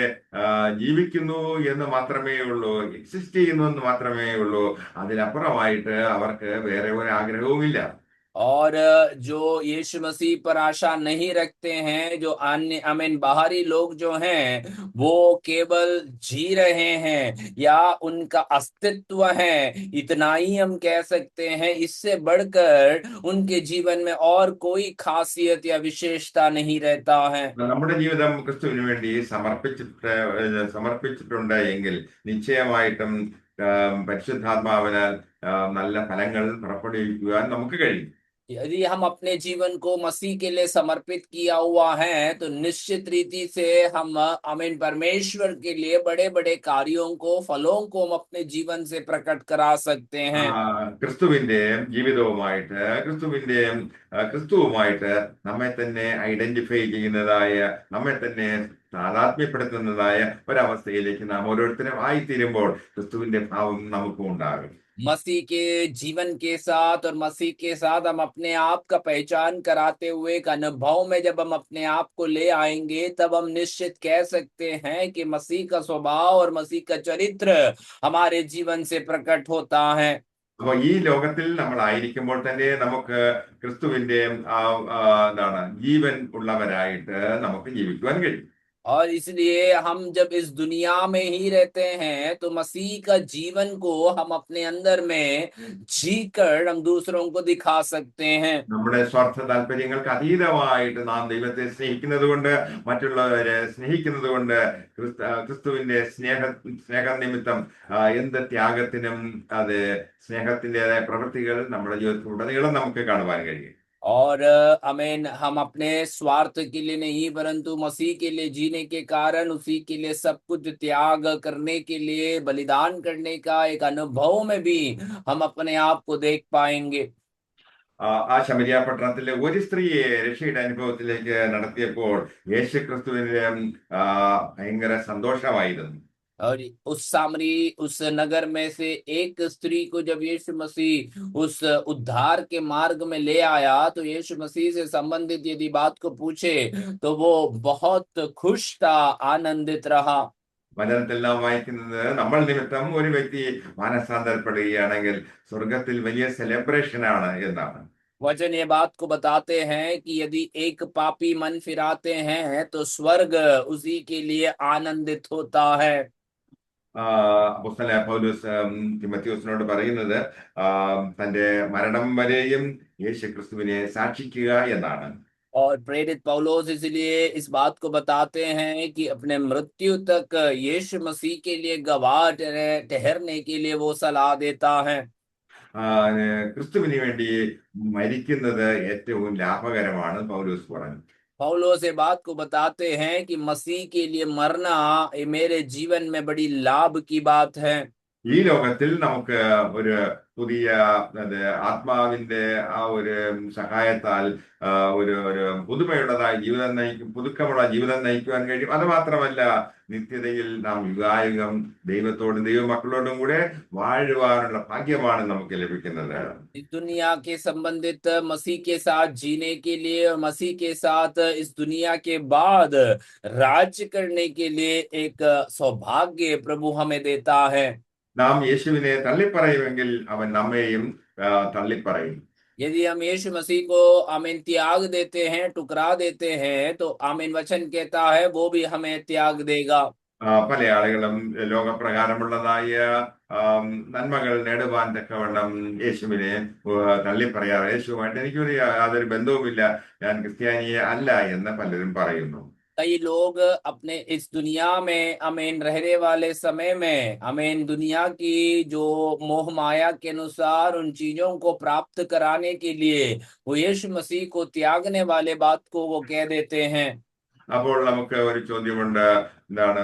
ജീവിക്കുന്നു എന്ന് മാത്രമേ ഉള്ളൂ, എക്സിസ്റ്റ് ചെയ്യുന്നു എന്ന് മാത്രമേ ഉള്ളൂ. അതിനപ്പുറമായിട്ട് അവർക്ക് വേറെ ഒരു ആഗ്രഹവുമില്ല. और जो यीशु मसीह पर आशा नहीं रखते हैं, जो अन्य अमीन बाहरी लोग जो हैं, वो केवल जी रहे हैं या उनका अस्तित्व है, इतना ही हम कह सकते हैं। इससे बढ़कर उनके जीवन में और कोई खासियत या विशेषता नहीं रहता है। നമ്മുടെ ജീവിതം ക്രിസ്തുവിന് വേണ്ടി സമർപ്പിച്ചിട്ടുണ്ട് എങ്കിൽ നിശ്ചയമായിട്ടും പരിശുദ്ധാത്മാവിനാൽ നല്ല ഫലങ്ങൾ പുറപ്പെടുവിക്കുവാൻ നമുക്ക് കഴിയും. यदि हम अपने जीवन को मसीह के लिए समर्पित किया हुआ है तो निश्चित रीति से हम आमीन परमेश्वर के लिए बड़े बड़े कार्यों को, फलों को हम अपने जीवन से प्रकट करा सकते हैं। ക്രിസ്തുവിന്റെ ജീവിതവുമായിട്ട് ക്രിസ്തുവുമായിട്ട് നമ്മെ തന്നെ ഐഡന്റിഫൈ ചെയ്യുന്നതായ, നമ്മെ തന്നെ താതാത്മ്യപ്പെടുത്തുന്നതായ ഒരവസ്ഥയിലേക്ക് നാം ഓരോരുത്തരും ആയിത്തീരുമ്പോൾ ക്രിസ്തുവിന്റെ ഭാവം നമുക്കും ഉണ്ടാകും. मसीह के जीवन के साथ और मसीह के साथ हम अपने आप का पहचान कराते हुए एक अनुभव में जब हम अपने आप को ले आएंगे, तब हम निश्चित कह सकते हैं कि मसीह का स्वभाव और मसीह का चरित्र हमारे जीवन से प्रकट होता है। അപ്പൊ ഈ ലോകത്തിൽ നമ്മൾ ആയിരിക്കുമ്പോൾ തന്നെ നമുക്ക് ക്രിസ്തുവിന്റെ എന്താണ് ജീവൻ ഉള്ളവരായിട്ട് നമുക്ക് ജീവിക്കുവാൻ കഴിയും. और इसलिए हम जब इस दुनिया में ही रहते हैं तो मसीह का जीवन को हम अपने अंदर में जीकर हम दूसरों को दिखा सकते हैं। നമ്മുടെ സ്വാർത്ഥ താല്പര്യങ്ങൾക്ക് അതീതമായിട്ട് നാം ദൈവത്തെ സ്നേഹിക്കുന്നത് കൊണ്ട്, മറ്റുള്ളവരെ സ്നേഹിക്കുന്നത് കൊണ്ട്, ക്രിസ്തുവിന്റെ സ്നേഹനിമിത്തം എന്ത് ത്യാഗത്തിനും അത് സ്നേഹത്തിൻ്റെതായ പ്രവൃത്തികൾ നമ്മുടെ ജീവിതത്തിലുടനീളം നമുക്ക് കാണുവാൻ കഴിയും. और अमीन हम अपने स्वार्थ के लिए नहीं परंतु मसीह के लिए जीने के कारण उसी के लिए सब कुछ त्याग करने के लिए, बलिदान करने का एक अनुभव में भी हम अपने आप को देख पाएंगे। ആ ശമരിയ പട്ടണത്തിലെ ഒരു സ്ത്രീയെ രക്ഷയുടെ അനുഭവത്തിലേക്ക് നടത്തിയപ്പോൾ യേശു ക്രിസ്തുവിന് ഭയങ്കര സന്തോഷമായിരുന്നു. और उस नगर में से एक स्त्री को जब यीशु मसीह उस उद्धार के मार्ग में ले आया तो यीशु मसीह से संबंधित यदि बात को पूछे तो वो बहुत खुश था, आनंदित रहा। വചനത്തിൽ നാം വായിക്കുന്നത്, നമ്മൾ നിമിത്തം ഒരു വ്യക്തി മാനസാന്തരപ്പെടുകയാണെങ്കിൽ സ്വർഗത്തിൽ വലിയ സെലിബ്രേഷൻ ആണ് എന്നാണ്. वचन ये बात को बताते हैं कि यदि एक पापी मन फिराते हैं तो स्वर्ग उसी के लिए आनंदित होता है। അപ്പോസ്തലനായ പൗലോസ് തിമോഥെയോസിനോട് പറയുന്നത് തന്റെ മരണം വരെയും യേശു ക്രിസ്തുവിനെ സാക്ഷിക്കുക എന്നാണ്. और प्रेरित पौलुस इसलिए इस बात को बताते हैं कि अपने मृत्यु तक यीशु मसीह के लिए गवाह ठहरने के लिए वो सलाह देता है। ക്രിസ്തുവിന് വേണ്ടി മരിക്കുന്നത് ഏറ്റവും ലാഭകരമാണ് പൗലോസ് പറഞ്ഞു. पौलुस ये बात को बताते हैं कि मसीह के लिए मरना ये मेरे जीवन में बड़ी लाभ की बात है। ഈ ലോകത്തിൽ നമുക്ക് ഒരു പുതിയ അത് ആത്മാവിന്റെ ആ ഒരു സഹായത്താൽ ഒരു പുതുമയുള്ളതായ ജീവിതം പുതുക്കമുള്ള ജീവിതം നയിക്കുവാൻ കഴിയും. അത് മാത്രമല്ല, നിത്യതയിൽ നാം യുഗായുഗം ദൈവത്തോടും ദൈവമക്കളോടും കൂടെ വാഴുവാനുള്ള ഭാഗ്യമാണ് നമുക്ക് ലഭിക്കുന്നത്. इस दुनिया के संबंधित मसीह के साथ जीने के लिए और मसीह के साथ इस दुनिया के बाद राज्य करने के लिए एक सौभाग्य प्रभु हमें देता है। നാം യേശുവിനെ തള്ളിപ്പറയുമെങ്കിൽ അവൻ നമ്മെയും തള്ളിപ്പറയും. यदि हम यीशु मसीह को आमीन त्याग देते हैं, टुकरा देते हैं, तो आमीन वचन कहता है वो भी हमें त्याग देगा। പല ആളുകളും ലോകപ്രകാരമുള്ളതായ നന്മകൾ നേടുവാൻ തക്കവണ്ണം യേശുവിനെ തള്ളിപ്പറയാറ്. യേശുവുമായിട്ട് എനിക്കൊരു യാതൊരു ബന്ധവുമില്ല, ഞാൻ ക്രിസ്ത്യാനിയെ അല്ല എന്ന് പലരും പറയുന്നു. कई लोग अपने इस दुनिया में अमीन रहने वाले समय में अमीन दुनिया की जो मोह माया के अनुसार उन चीजों को प्राप्त कराने के लिए वो यीशु मसीह को त्यागने वाले बात को वो कह देते हैं। അപ്പോൾ നമുക്ക് ഒരു ചോദ്യമുണ്ട്. എന്താണ്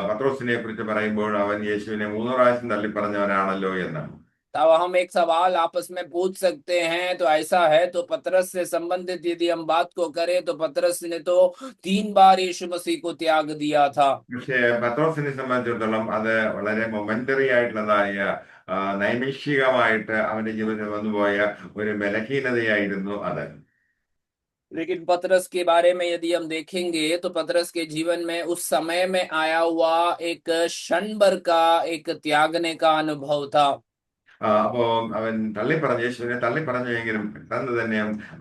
പത്രോസിനെ കുറിച്ച് പറയുമ്പോൾ അവൻ യേശുവിനെ 3 പ്രാവശ്യം തള്ളിപ്പറഞ്ഞവനാണല്ലോ എന്ന്. तब हम एक सवाल आपस में पूछ सकते हैं, तो ऐसा है तो पतरस से संबंधित यदि हम बात को करें तो पतरस ने तो 3 बार यीशु मसीह को त्याग दिया था। പക്ഷേ പത്രോസിനെ സംബന്ധിച്ചിടത്തോളം അത് വളരെ മൊമെന്ററി ആയിട്ടുള്ളതായ നൈമിഷികമായിട്ട് അവന്റെ ജീവിതത്തിൽ വന്നുപോയ ഒരു ബലഹീനതയായിരുന്നു അത്. लेकिन पतरस के बारे में यदि हम देखेंगे तो पतरस के जीवन में उस समय में आया हुआ एक क्षण भर का एक त्यागने का अनुभव था। അപ്പോ അവൻ തള്ളിപ്പറഞ്ഞു, യേശുവിനെ തള്ളിപ്പറഞ്ഞുവെങ്കിലും പെട്ടെന്ന് തന്നെ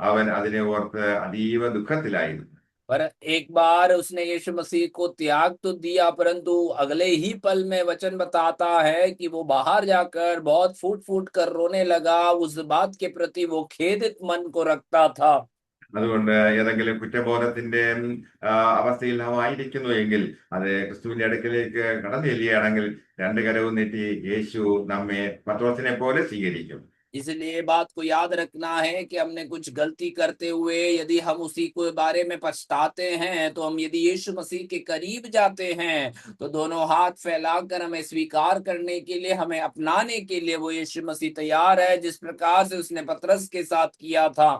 അവൻ അതിനെ ഓർത്ത് അതീവ ദുഃഖത്തിലായിരുന്നു. पर एक बार उसने यीशु मसीह को त्याग तो दिया, परंतु अगले ही पल में वचन बताता है कि वो बाहर जाकर बहुत फूट फूट कर रोने लगा। उस बात के प्रति वो खेदित मन को रखता था। അതുകൊണ്ട് ഏതെങ്കിലും കുറ്റബോധത്തിന്റെ അവസ്ഥയിൽ നാം ആയിരിക്കുന്നു എങ്കിൽ അത് ക്രിസ്തുവിന്റെ അടുക്കലേക്ക് കടന്നു ചെല്ലുകയാണെങ്കിൽ 2 കരവും നീട്ടി യേശു നമ്മെ പത്രോസിനെ പോലെ സ്വീകരിക്കും. इसलिए बात को याद रखना है कि हमने कुछ गलती करते हुए यदि हम उसी को बारे में पछताते हैं, तो हम यदि यीशु मसीह के करीब जाते हैं तो दोनों हाथ फैलाकर हमें स्वीकार करने के लिए, हमें अपनाने के लिए वो यीशु मसीह तैयार है, जिस प्रकार से उसने पतरस के साथ किया था।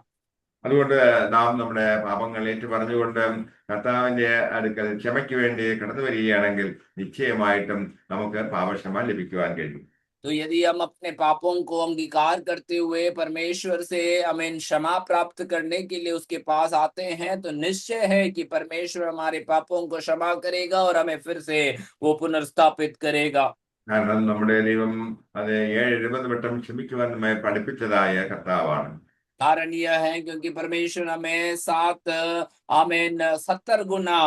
അതുകൊണ്ട് നാം നമ്മുടെ പാപങ്ങൾ ഏറ്റുപറഞ്ഞുകൊണ്ട് കർത്താവിന്റെ അടുക്കൽ ക്ഷമയ്ക്ക് വേണ്ടി കടന്നു വരികയാണെങ്കിൽ നിശ്ചയമായിട്ടും നമുക്ക് പാപക്ഷമ ലഭിക്കുവാൻ കഴിയും. तो यदि हम अपने पापों को अंगीकार करते हुए परमेश्वर से हमें क्षमा प्राप्त करने के लिए उसके पास आते हैं, तो निश्चय है कि परमेश्वर हमारे पापों को क्षमा करेगा और हमें फिर से वो पुनर्स्थापित करेगा। കാരണം നമ്മുടെ ദൈവം അത് 70 വട്ടം ക്ഷമിക്കുവാൻ നമ്മെ പഠിപ്പിച്ചതായ കർത്താവാണ്. कारण यह है क्योंकि परमेश्वर हमें 7 आमीन 70 गुना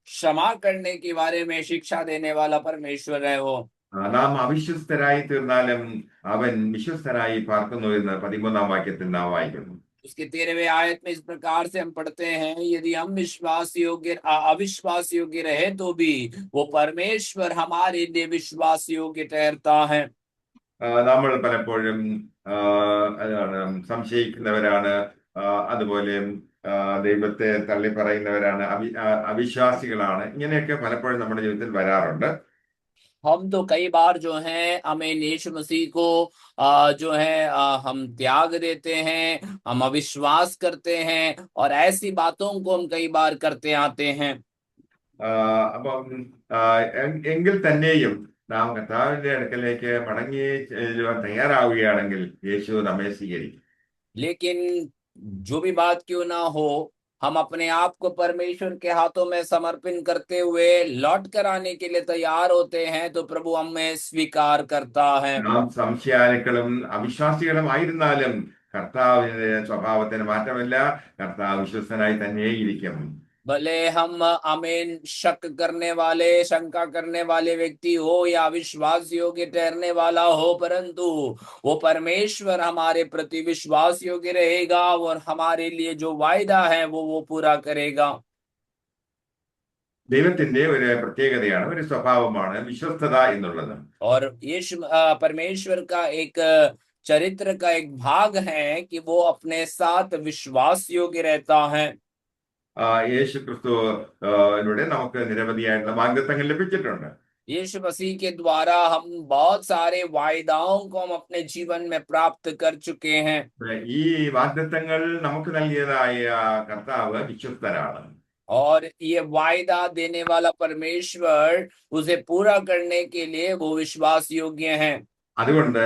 क्षमा करने के बारे में शिक्षा देने वाला परमेश्वर है वो। നാം അവിശ്വസ്തരായി തീർന്നാലും അവൻ വിശ്വസ്തരായി പാർക്കുന്നു എന്ന് 13-ാം വാക്യത്തിൽ നാം വായിക്കുന്നു. उसके 13वें आयत में इस प्रकार से हम पढ़ते हैं, यदि हम अविश्वास योग्य रहे तो भी वो परमेश्वर हमारे लिए विश्वास योग्य ठहरता है। നമ്മൾ പലപ്പോഴും അതാണ് സംശയിക്കുന്നവരാണ്, അതുപോലെ ദൈവത്തെ തള്ളി പറയുന്നവരാണ്, അവിശ്വാസികളാണ്. ഇങ്ങനെയൊക്കെ പലപ്പോഴും നമ്മുടെ ജീവിതത്തിൽ വരാറുണ്ട്. हम तो कई बार जो है हमें यीशु मसीह को जो है हम त्याग देते हैं, हम अविश्वास करते हैं और ऐसी बातों को हम कई बार करते आते हैं। അപ്പം എങ്കിൽ തന്നെയും നാം കർത്താവിന്റെ അടുക്കലേക്ക് മടങ്ങി തയ്യാറാവുകയാണെങ്കിൽ യേശു നമ്മെ സ്വീകരിക്കും. लेकिन जो भी बात क्यों ना हो, हम अपने आप को परमेश्वर के हाथों में समर्पण करते हुए लौट कर आने के लिए तैयार होते हैं, तो प्रभु हमें स्वीकार करता है। നാം സംശയാലുക്കളും അവിശ്വാസികളും ആയിരുന്നാലും കർത്താവിന്റെ സ്വഭാവത്തിന് മാറ്റമില്ല. കർത്താവ് വിശ്വസ്തനായി തന്നെ ഇരിക്കും. भले हम आमीन शक करने वाले, शंका करने वाले व्यक्ति हो या विश्वास योग्य ठहरने वाला हो, परंतु वो परमेश्वर हमारे प्रति विश्वास योग्य रहेगा और हमारे लिए जो वायदा है वो पूरा करेगा। ദൈവത്തിന്റെ ഒരു പ്രത്യേകതയാണ്, ഒരു സ്വഭാവമാണ് വിശ്വസ്തത എന്നുള്ളത്. और परमेश्वर का एक चरित्र का एक भाग है कि वो अपने साथ विश्वास योग्य रहता है। യേശു ക്രിസ്തു യിലൂടെ നമുക്ക് നിരവധിയായിട്ടുള്ള വാഗ്ദത്തങ്ങൾ ലഭിച്ചിട്ടുണ്ട്. यीशु मसीह के द्वारा हम बहुत सारे वायदाओं को हम अपने जीवन में प्राप्त कर चुके हैं। ഈ വാഗ്ദത്തങ്ങൾ നമുക്ക് നൽകിയതായ കർത്താവ് വിശ്വസ്തനാണ്. और ये वायदा देने वाला परमेश्वर उसे पूरा करने के लिए वो विश्वास योग्य हैं। അതുകൊണ്ട്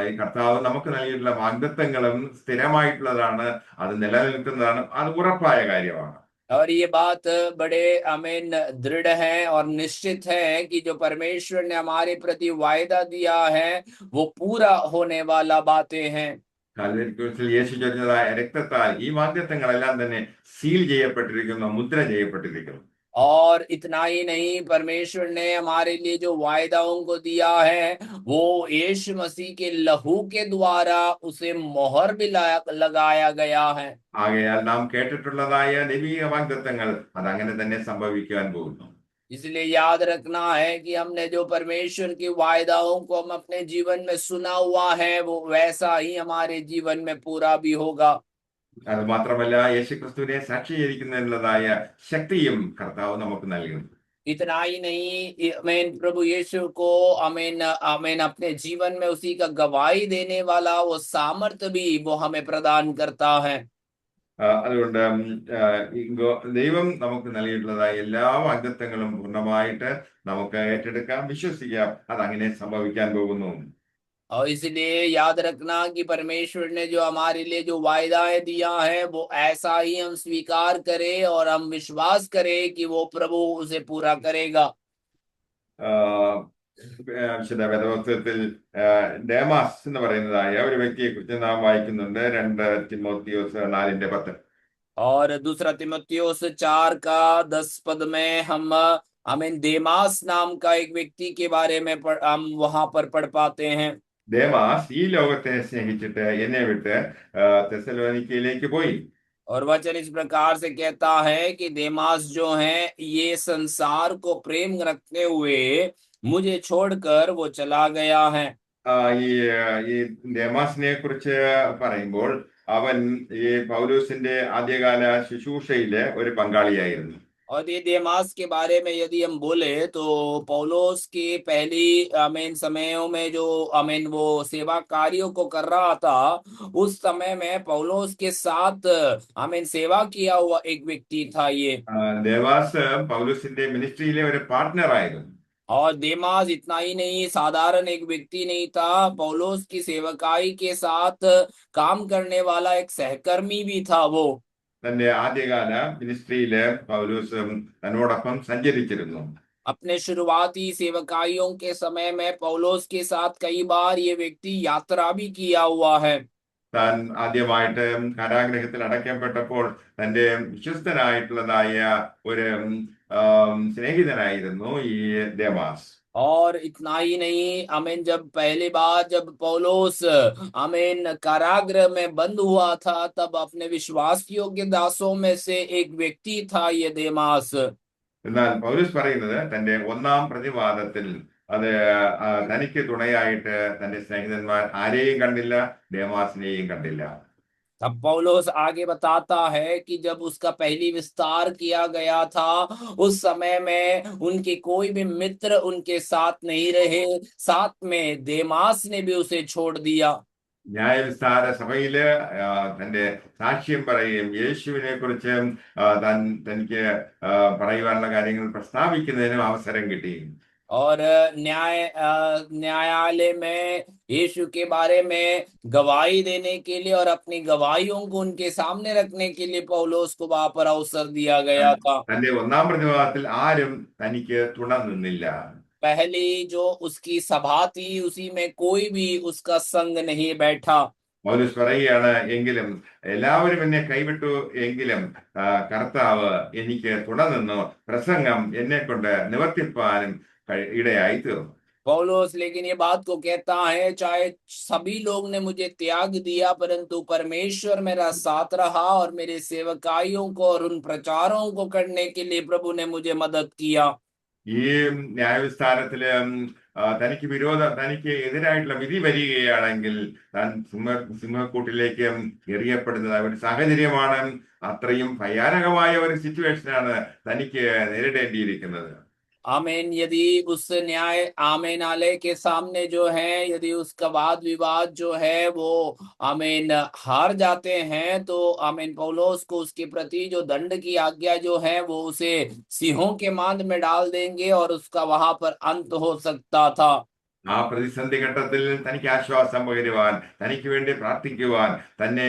ഈ കർത്താവ് നമുക്ക് നൽകിയിട്ടുള്ള വാഗ്ദത്തങ്ങളും സ്ഥിരമായിട്ടുള്ളതാണ്, അത് നിലനിൽക്കുന്നതാണ്, അത് ഉറപ്പായ കാര്യമാണ്. और ये बात बड़े आमीन दृढ़ है और निश्चित है कि जो परमेश्वर ने हमारे प्रति वायदा दिया है वो पूरा होने वाला बातें हैं। കാൽവരിക്രൂശിൽ യേശു ചൊരിഞ്ഞതായ രക്തത്താൽ ഈ വാഗ്ദത്തങ്ങളെല്ലാം തന്നെ സീൽ ചെയ്യപ്പെട്ടിരിക്കുന്നു, മുദ്ര ചെയ്യപ്പെട്ടിരിക്കുന്നു. और इतना ही नहीं, परमेश्वर ने हमारे लिए जो वायदाओं को दिया है वो यीशु मसीह के लहू के द्वारा उसे मोहर भी लगाया गया है। ആകയാൽ നാം കേട്ടിട്ടുള്ളതായ ദൈവിക വാഗ്ദത്തങ്ങൾ അതങ്ങനെ തന്നെ സംഭവിക്കാൻ പോകുന്നു. इसलिए याद रखना है कि हमने जो परमेश्वर की वायदाओं को हम अपने जीवन में सुना हुआ है वो वैसा ही हमारे जीवन में पूरा भी होगा। അത് മാത്രമല്ല, യേശുക്രിസ്തുവിനെ സാക്ഷീകരിക്കുന്നതിനുള്ളതായ ശക്തിയും കർത്താവ് നമുക്ക് നൽകുന്നു. इतना ही नहीं, आमीन, प्रभु यीशु को आमीन आमीन अपने जीवन में उसी का गवाही देने वाला वो सामर्थ्य भी वो हमें प्रदान करता है। അതുകൊണ്ട് ദൈവം നമുക്ക് നൽകിയിട്ടുള്ളതായ എല്ലാ വാഗ്ദത്തങ്ങളും പൂർണ്ണമായിട്ട് നമുക്ക് ഏറ്റെടുക്കാം, വിശ്വസിക്കാം. അതങ്ങനെ സംഭവിക്കാൻ പോകുന്നു. और इसलिए याद रखना कि परमेश्वर ने जो हमारे लिए जो वायदाएं दिया है वो ऐसा ही हम स्वीकार करें और हम विश्वास करें कि वो प्रभु उसे पूरा करेगा। വിശുദ്ധ വേദപുസ്തകത്തിൽ ഡേമാസ് എന്ന് പറയുന്നതായ ഒരു വ്യക്തിയെ കുറിച്ച് നാം വായിക്കുന്നുണ്ട്. 2 തിമോത്തിയോസ് 4:10. और दूसरा तिमुथियुस 4:10 में हम आमीन देमास नाम का एक व्यक्ति के बारे में हम वहां पर पढ़ पाते हैं। ദേമാസ് ഈ ലോകത്തെ സ്നേഹിച്ചിട്ട് എന്നെ വിട്ട് തെസ്സലോനിക്കയിലേക്ക് പോയി. और वचन इस प्रकार से कहता है कि देमास जो है ये संसार को प्रेम रखते हुए मुझे छोड़कर वो चला गया है। ഈ ഈ ദേമാസിനെ കുറിച്ച് പറയുമ്പോൾ അവൻ ഈ പൗലോസിന്റെ ആദ്യകാല ശുശ്രൂഷയിലെ ഒരു പങ്കാളിയായിരുന്നു. और ये देमास के बारे में यदि हम बोले तो पौलोस के पहली आमीन समयों में जो आमीन वो सेवा कार्यों को कर रहा था उस समय में पौलोस के साथ आमीन सेवा किया हुआ एक व्यक्ति था ये। ദേവാസ് പൗലോസിന്റെ മിനിസ്ട്രിയിലെ ഒരു പാർട്ട്ണർ ആയിരുന്നു. और देमास इतना ही नहीं, साधारण एक व्यक्ति नहीं था, पौलोस की सेवकाई के साथ काम करने वाला एक सहकर्मी भी था वो। തന്റെ ആദ്യകാല മിനിസ്ട്രിയില് പൗലോസ് തന്നോടൊപ്പം സഞ്ചരിച്ചിരുന്നു. अपने शुरुआती सेवकाइयों के समय में पौलोस के साथ कई बार ये व्यक्ति यात्रा भी किया हुआ है। താൻ ആദ്യമായിട്ട് കാരാഗ്രഹത്തിൽ അടയ്ക്കപ്പെട്ടപ്പോൾ തന്റെ വിശ്വസ്തനായിട്ടുള്ളതായ ഒരു സ്നേഹിതനായിരുന്നു ഈ ദേമാസ്. और इतना ही नहीं, आमीन, जब पहली बार जब पौलोस आमीन कारागृह में बंद हुआ था तब अपने विश्वास योग्य दासों में से एक व्यक्ति था ये देमास। എന്നാൽ പൗലോസ് പറയുന്നത് തന്റെ ഒന്നാം പ്രതിവാദത്തിൽ അത് തനിക്ക് തുണയായിട്ട് തന്റെ സ്നേഹിതന്മാർ ആരെയും കണ്ടില്ല, ദേമാസിനെയും കണ്ടില്ല. अब पौलोस आगे बताता है कि जब उसका पहली विस्तार किया गया था उस समय में उनके कोई भी मित्र उनके साथ नहीं रहे, साथ में देमास ने भी उसे छोड़ दिया। ന്യായവിസ്താര സഭയില് തന്റെ സാക്ഷ്യം പറയുകയും യേശുവിനെ കുറിച്ച് തനിക്ക് പറയുവാനുള്ള കാര്യങ്ങൾ പ്രസ്താവിക്കുന്നതിനും അവസരം കിട്ടി. और न्यायालय में यीशु के बारे में गवाही देने के लिए और अपनी गवाहियों को उनके सामने रखने के लिए पौलोस को वहां पर अवसर दिया गया था। തന്റെ ഒന്നാം പ്രതിവാദത്തിൽ ആരും തനിക്ക് തുണ നിന്നില്ല. पहली जो उसकी सभा थी उसी में कोई भी उसका संग नहीं बैठा। പൗലോസ് പറയുകയാണ്, എങ്കിലും എല്ലാവരും എന്നെ കൈവിട്ടു, എങ്കിലും കർത്താവ് എനിക്ക് തുണ നിന്നു, പ്രസംഗം എന്നെ കൊണ്ട് നിവർത്തിപ്പാനും ഇടയായി തീർന്നു. पौलोस लेकिन ये बात को कहता है, चाहे सभी लोग ने मुझे त्याग दिया परंतु परमेश्वर मेरा साथ रहा और मेरे सेवकाइयों को और उन प्रचारों को करने के लिए प्रभु ने मुझे मदद किया। ഈ ന്യായവിസ്താരത്തില് തനിക്ക് എതിരായിട്ടുള്ള വിധി വരികയാണെങ്കിൽ താൻ സിംഹക്കൂട്ടിലേക്ക് എറിയപ്പെടുന്നത് ഒരു സാഹചര്യമാണ്. അത്രയും ഭയാനകമായ ഒരു സിറ്റുവേഷനാണ് തനിക്ക് നേരിടേണ്ടിയിരിക്കുന്നത്. आमीन। यदि उस न्याय आमीनालय के सामने जो है, यदि उसका वाद विवाद जो है वो आमीन हार जाते हैं, तो आमीन पौलुस को उसके प्रति जो दंड की आज्ञा जो है वो उसे सिंहों के मांद में डाल देंगे और उसका वहां पर अंत हो सकता था। ആ പ്രതിസന്ധി ഘട്ടത്തിൽ തനിക്ക് ആശ്വാസം പകരുവാൻ, തനിക്ക് വേണ്ടി പ്രാർത്ഥിക്കുവാൻ, തന്നെ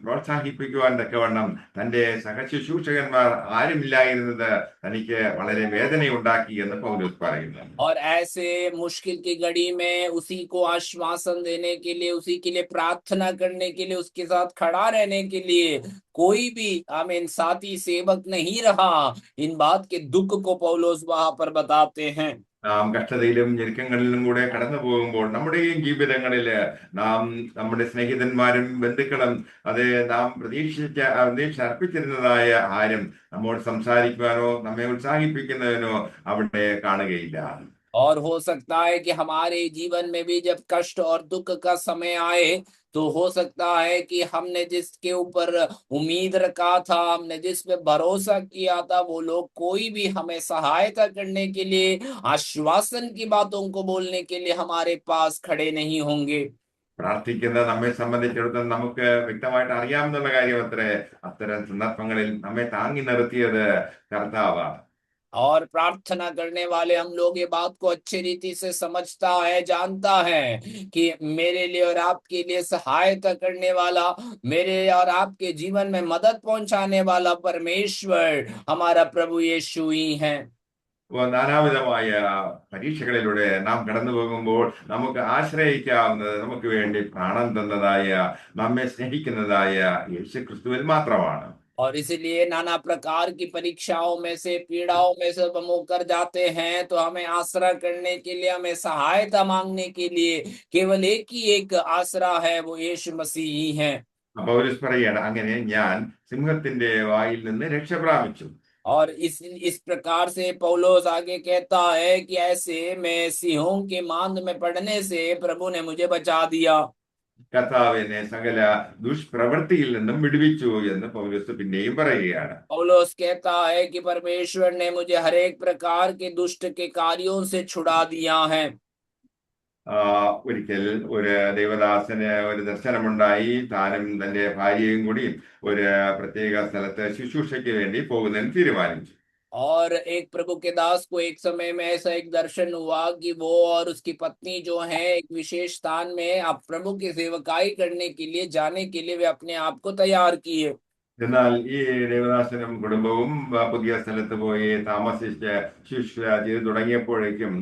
പ്രോത്സാഹിപ്പിക്കുവാൻ തക്കവണ്ണം തന്റെ സഹശുശ്രൂഷകന്മാർ ആരുമില്ലായിരുന്നത് തനിക്ക് വളരെ വേദനയുണ്ടാക്കി എന്ന് പൗലോസ് പറയുന്നു. और ऐसे मुश्किल की घड़ी में उसी को आश्वासन देने के लिए, उसी के लिए प्रार्थना करने के लिए, उसके साथ खड़ा रहने के लिए कोई भी आमीन साथी सेवक नहीं रहा। इन बात के दुख को पौलुस वहां पर बताते हैं। നാം കഷ്ടതയിലും ഞെരുക്കങ്ങളിലും കൂടെ കടന്നു പോകുമ്പോൾ നമ്മുടെയും ജീവിതങ്ങളില് നാം നമ്മുടെ സ്നേഹിതന്മാരും ബന്ധുക്കളും അത് നാം പ്രതീക്ഷ അർപ്പിച്ചിരുന്നതായ ആരും നമ്മോട് സംസാരിക്കുവാനോ നമ്മെ ഉത്സാഹിപ്പിക്കുന്നതിനോ അവിടെ കാണുകയില്ല. और हो सकता है कि हमारे जीवन में भी जब कष्ट और दुख का समय आए, तो हो सकता है कि हमने जिसके ऊपर उम्मीद रखा था, हमने जिस पे भरोसा किया था, वो लोग कोई भी हमें सहायता करने के लिए, आश्वासन की बातों को बोलने के लिए हमारे पास खड़े नहीं होंगे। പ്രാർത്ഥിക്കുന്ന നമ്മെ സംബന്ധിച്ചിടത്തോളം നമുക്ക് വ്യക്തമായിട്ട് അറിയാവുന്ന കാര്യം അത്രേ, അത്തരം സന്ദർഭങ്ങളിൽ നമ്മെ താങ്ങി നിർത്തിയത് കർത്താവാണ്. और प्रार्थना करने वाले हम लोग ये बात को अच्छी रीति से समझता है, जानता है कि मेरे लिए और आपके लिए सहायता करने वाला, मेरे और आपके जीवन में मदद पहुंचाने वाला परमेश्वर हमारा प्रभु यीशु ही है। നാനാവിധമായ പരീക്ഷകളിലൂടെ നാം കടന്നു പോകുമ്പോൾ നമുക്ക് ആശ്രയിക്കാവുന്നത് നമുക്ക് വേണ്ടി പ്രാണൻ തന്നതായ, നമ്മെ സ്നേഹിക്കുന്നതായ യേശു ക്രിസ്തുവിൽ മാത്രമാണ്. और इसीलिए नाना प्रकार की परीक्षाओं में से, पीड़ाओं में से हम होकर जाते हैं, तो हमें आसरा करने के लिए, हमें सहायता मांगने के लिए केवल एक ही एक आसरा है, वो यीशु मसीह ही है। പൗലോസ് പറയാണ്, അങ്ങനെ ഞാൻ സിംഹത്തിന്റെ വായിൽ നിന്ന് രക്ഷ പ്രാപിച്ചു. और इस प्रकार से पौलुस आगे कहता है कि ऐसे मैं सिंहों के मांद में पड़ने से प्रभु ने मुझे बचा दिया। കർത്താവ് എന്നെ സകല ദുഷ്പ്രവൃത്തിയിൽ നിന്നും വിടുവിച്ചു എന്ന് പൗലോസ് പിന്നെയും പറയുകയാണ്. पौलुस कहता है कि परमेश्वर ने मुझे हर एक प्रकार के दुष्ट के कार्यों से छुड़ा दिया है। ഒരിക്കൽ ഒരു ദൈവദാസന് ഒരു ദർശനമുണ്ടായി. താനും തന്റെ ഭാര്യയും കൂടി ഒരു പ്രത്യേക സ്ഥലത്ത് ശുശ്രൂഷയ്ക്ക് വേണ്ടി പോകുന്നതിന് തീരുമാനിച്ചു. और एक प्रभु के दास को एक समय में ऐसा एक दर्शन हुआ कि वो और उसकी पत्नी जो है एक विशेष स्थान में अब प्रभु की सेवकाई करने के लिए, जाने के लिए वे अपने आप को तैयार किए। എന്നാൽ ഈ ദേവദാസനും കുടുംബവും പുതിയ സ്ഥലത്ത് പോയി താമസിച്ച് ശുശ്രൂഷ ചെയ്ത് തുടങ്ങിയപ്പോഴേക്കും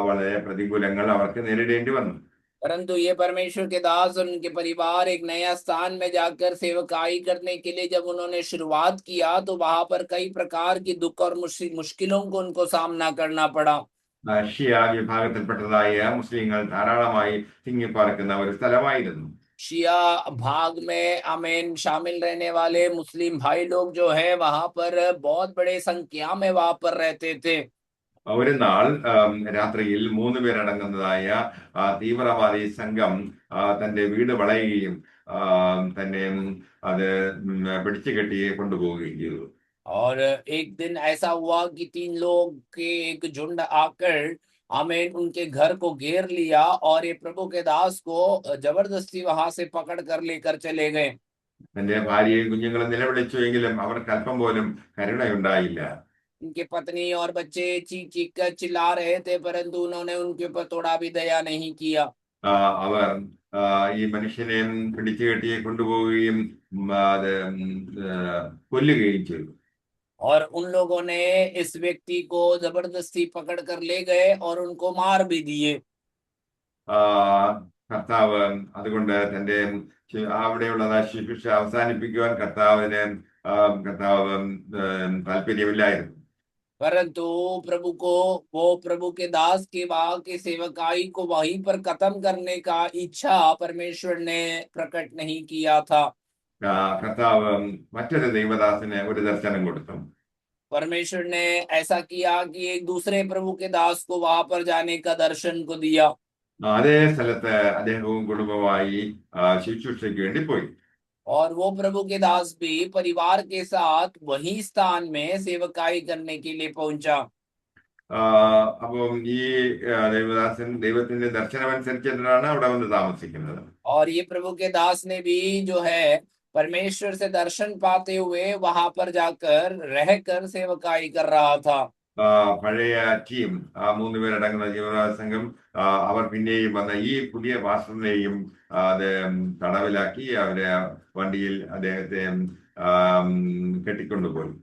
വളരെ പ്രതികൂലങ്ങൾ അവർക്ക് നേരിടേണ്ടി വന്നു. परंतु ये परमेश्वर के दास और उनके परिवार एक नया स्थान में जाकर सेवकाई करने के लिए जब उन्होंने शुरुआत किया, तो वहां पर कई प्रकार की दुख और मुश्किलों को उनको सामना करना पड़ा। ഷിയ വിഭാഗത്തിൽപ്പെട്ടതായ മുസ്ലിങ്ങൾ ധാരാളമായി തിങ്ങിപ്പാർക്കുന്ന ഒരു സ്ഥലമായിരുന്നു. शिया भाग में अमेन शामिल रहने वाले मुस्लिम भाई लोग जो है वहां पर बहुत बड़े संख्या में वहां पर रहते थे। ഒരു നാൾ രാത്രിയിൽ 3 പേരടങ്ങുന്നതായ തീവ്രവാദി സംഘം തന്റെ വീട് വളയുകയും തന്നെ അത് പിടിച്ചു കെട്ടി കൊണ്ടുപോവുകയും ചെയ്തു. और एक दिन ऐसा हुआ कि 3 लोग के एक झुंड आकर आमीन उनके घर को घेर लिया और ये प्रभु के दास को जबरदस्ती वहां से पकड़ कर लेकर चले गए। തന്റെ ഭാര്യയും കുഞ്ഞുങ്ങളും നിലവിളിച്ചുവെങ്കിലും അവർക്ക് അല്പം പോലും കരുണയുണ്ടായില്ല. उनके पत्नी और बच्चे चीख चीख कर चिल्ला रहे थे, परंतु उन्होंने उनके ऊपर थोड़ा भी दया नहीं किया। അവർ ഈ മനുഷ്യനെ പിടിച്ചു കെട്ടി കൊണ്ടുപോവുകയും അത് കൊല്ലുകയും ചെയ്തു. और उन लोगों ने इस व्यक्ति को जबरदस्ती पकड़ कर ले गए और उनको मार भी दिए। കർത്താവ് അതുകൊണ്ട് തന്റെ അവിടെയുള്ളതായ ശുശ്രൂഷ അവസാനിപ്പിക്കുവാൻ കർത്താവ് താല്പര്യമില്ലായിരുന്നു. परंतु प्रभु को, वो प्रभु के दास के वहां की सेवकाई को वहीं पर खत्म करने का इच्छा परमेश्वर ने प्रकट नहीं किया था। കർത്താവ് മറ്റൊരു ദൈവദാസന് ഒരു ദർശനം കൊടുത്തു. परमेश्वर ने ऐसा किया कि एक दूसरे प्रभु के दास को वहां पर जाने का दर्शन को दिया। അതേ സ്ഥലത്ത് അദ്ദേഹവും കുടുംബമായി ശുശ്രൂഷയ്ക്ക് വേണ്ടി പോയി. और वो प्रभु के दास भी परिवार के साथ वही स्थान में सेवकाई करने के लिए पहुंचा। ആ, അപ്പം ഈ ദേവദാസൻ ദൈവത്തിന്റെ ദർശനമനുസരിച്ചിട്ടാണ് അവിടെ വന്ന് താമസിക്കുന്നത്. और ये प्रभु के दास ने भी जो है परमेश्वर से दर्शन पाते हुए वहां पर जाकर रहकर सेवकाई कर रहा था। ആ, പഴയ ടീം, ആ മൂന്ന് പേരടങ്ങുന്ന ജീവനാഥ സംഘം, അവർ പിന്നെയും വന്ന ഈ പുതിയ പാസ്റ്ററിനെയും അത് തടവിലാക്കി അവരെ വണ്ടിയിൽ അദ്ദേഹത്തെ ആം, കെട്ടിക്കൊണ്ടുപോയി.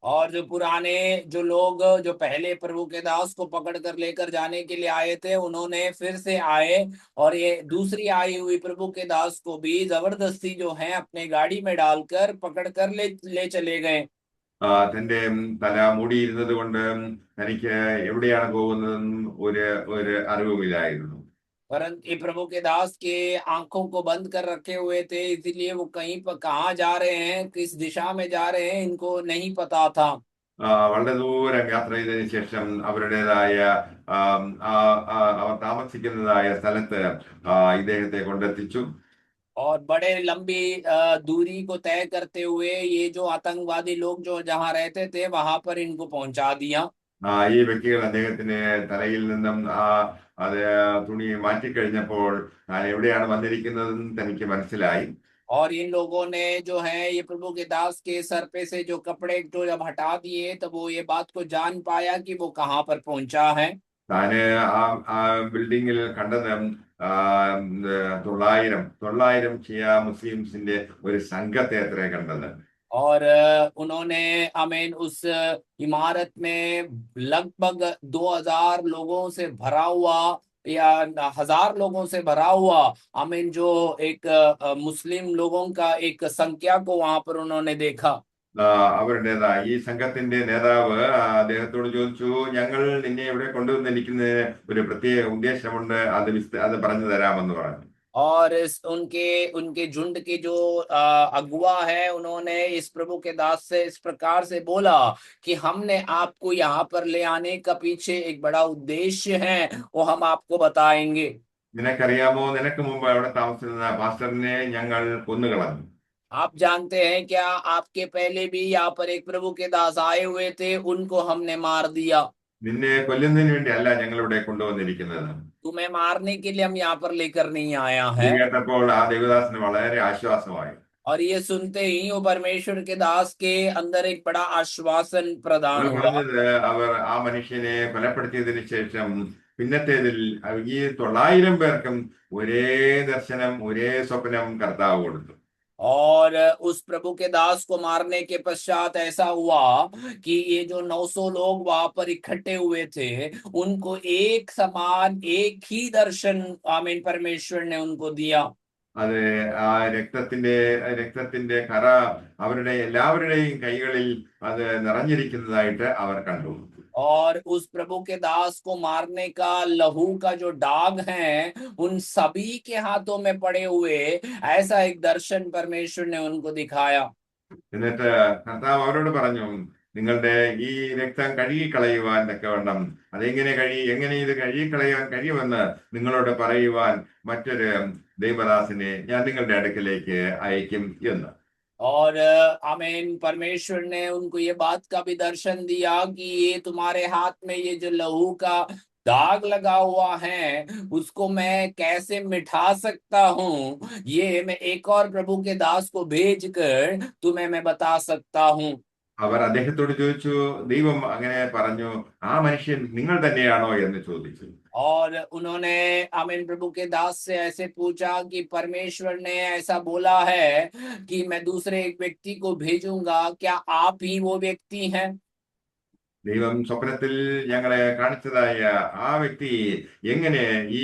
और जो पुराने जो लोग जो पहले प्रभु के दास को पकड़ कर लेकर जाने के लिए आए थे, उन्होंने फिर से आए और ये दूसरी आई हुई प्रभु के दास को भी जबरदस्ती जो है अपने गाड़ी में डालकर पकड़ कर ले चले गए। തന്റെ തല മൂടിയിരുന്നത് കൊണ്ട് തനിക്ക് എവിടെയാണ് പോകുന്നതെന്നും ഒരു ഒരു അറിവുമില്ലായിരുന്നു. परंतु ये प्रभु के दास के आंखों को बंद कर रखे हुए थे, इसीलिए वो कहीं पर कहाँ जा रहे हैं, किस दिशा में जा रहे हैं, इनको नहीं पता था। വളരെ ദൂരം യാത്ര ചെയ്തതിനു ശേഷം അവരുടേതായ ആം, ആ, അവർ താമസിക്കുന്നതായ സ്ഥലത്ത് ഇദ്ദേഹത്തെ കൊണ്ടെത്തിച്ചു. और बड़े लंबी दूरी को तय करते हुए ये जो आतंकवादी लोग जो जहाँ रहते थे वहां पर इनको पहुंचा दिया। ഈ വ്യക്തികൾ അദ്ദേഹത്തിന് തലയിൽ നിന്നും അത് തുണി മാറ്റിക്കഴിഞ്ഞപ്പോൾ താൻ എവിടെയാണ് വന്നിരിക്കുന്നതെന്ന് തനിക്ക് മനസ്സിലായി. और इन लोगों ने जो है ये प्रभु के दास के सर पे से जो कपड़े जो जब हटा दिए तब वो ये बात को जान पाया कि वो कहाँ पर पहुंचा है। താന് ആ ആ ബിൽഡിങ്ങിൽ കണ്ടത് ആ, 900 ഷിയ മുസ്ലിംസിന്റെ ഒരു സംഘത്തെ അത്രേ കണ്ടത്. और उन्होंने अमीन उस इमारत में लगभग 2000 लोगों से भरा हुआ या 1000 लोगों से भरा हुआ अमीन जो एक मुस्लिम लोगों का एक संख्या को वहां पर उन्होंने देखा। അവരുടേതായ ഈ സംഘത്തിന്റെ നേതാവ് അദ്ദേഹത്തോട് ചോദിച്ചു, ഞങ്ങൾ നിന്നെ ഇവിടെ കൊണ്ടുവന്നിരിക്കുന്നതിന് ഒരു പ്രത്യേക ഉദ്ദേശമുണ്ട്, അത് പറഞ്ഞു തരാമെന്ന് പറഞ്ഞു. और इस उनके उनके झुंड के जो अगुआ है उन्होंने इस प्रभु के दास से इस प्रकार से बोला कि हमने आपको यहाँ पर ले आने का पीछे एक बड़ा उद्देश्य है, वो हम आपको बताएंगे। നിനക്കറിയാമോ, നിനക്ക് മുമ്പ് അവിടെ താമസിച്ചിരുന്ന പാസ്റ്ററിനെ ഞങ്ങൾ കൊന്നുകളഞ്ഞു. आप जानते हैं क्या, आपके पहले भी यहाँ पर एक प्रभु के दास आए हुए थे, उनको हमने मार दिया। നിന്നെ കൊല്ലുന്നതിന് വേണ്ടി അല്ല ഞങ്ങൾ ഇവിടെ കൊണ്ടുവന്നിരിക്കുന്നത്. तुम्हें मारने के लिए हम यहाँ पर लेकर नहीं आया ഇത് है। കേട്ടപ്പോൾ ആ ദേവദാസന് വളരെ ആശ്വാസമായി. और ये सुनते ही वो परमेश्वर के दास के अंदर एक बड़ा आश्वासन प्रदान അവർ हुआ। പറഞ്ഞത്, അവർ ആ മനുഷ്യനെ കൊലപ്പെടുത്തിയതിനു ശേഷം പിന്നത്തേതിൽ ഈ 900 പേർക്കും ഒരേ ദർശനം, ഒരേ സ്വപ്നം കർത്താവ് കൊടുത്തു. और उस प्रभु के दास को मारने के पश्चात ऐसा हुआ कि ये जो 900 लोग वहां पर इकट्ठे हुए थे, उनको एक समान एक ही दर्शन आमीन परमेश्वर ने उनको दिया। അത് ആ രക്തത്തിന്റെ കറ അവരുടെ എല്ലാവരുടെയും കൈകളിൽ അത് നിറഞ്ഞിരിക്കുന്നതായിട്ട് അവർ കണ്ടു. और उस प्रभु के दास को मारने का लहू का जो दाग है उन सभी के हाथों में पड़े हुए, ऐसा एक दर्शन परमेश्वर ने उनको दिखाया। എന്നിട്ട് കർത്താവ് അവരോട് പറഞ്ഞു, നിങ്ങളുടെ ഈ രക്തം കഴുകിക്കളയുവാൻ തക്കവണ്ണം എങ്ങനെ ഇത് കഴുകിക്കളയാൻ കഴിയുമെന്ന് നിങ്ങളോട് പറയുവാൻ മറ്റൊരു ദൈവദാസനെ ഞാൻ നിങ്ങളുടെ അടുക്കലേക്ക് അയക്കും എന്ന്. और आमीन परमेश्वर ने उनको ये बात का भी दर्शन दिया कि ये तुम्हारे हाथ में ये जो लहू का दाग लगा हुआ है उसको मैं कैसे मिटा सकता हूँ, ये मैं एक और प्रभु के दास को भेज कर तुम्हें मैं बता सकता हूँ। അവർ അദ്ദേഹത്തോട് ചോദിച്ചു, ദൈവം അങ്ങനെ പറഞ്ഞു, ആ മനുഷ്യൻ നിങ്ങൾ തന്നെയാണോ എന്ന് ചോദിച്ചു. और उन्होंने आमीन प्रभु के दास से ऐसे पूछा कि परमेश्वर ने ऐसा बोला है कि मैं दूसरे एक व्यक्ति को भेजूंगा, क्या आप ही वो व्यक्ति हैं? ദൈവം സ്വപ്നത്തിൽ ഞങ്ങളെ കാണിച്ചതായ ആ വ്യക്തി എങ്ങനെ ഈ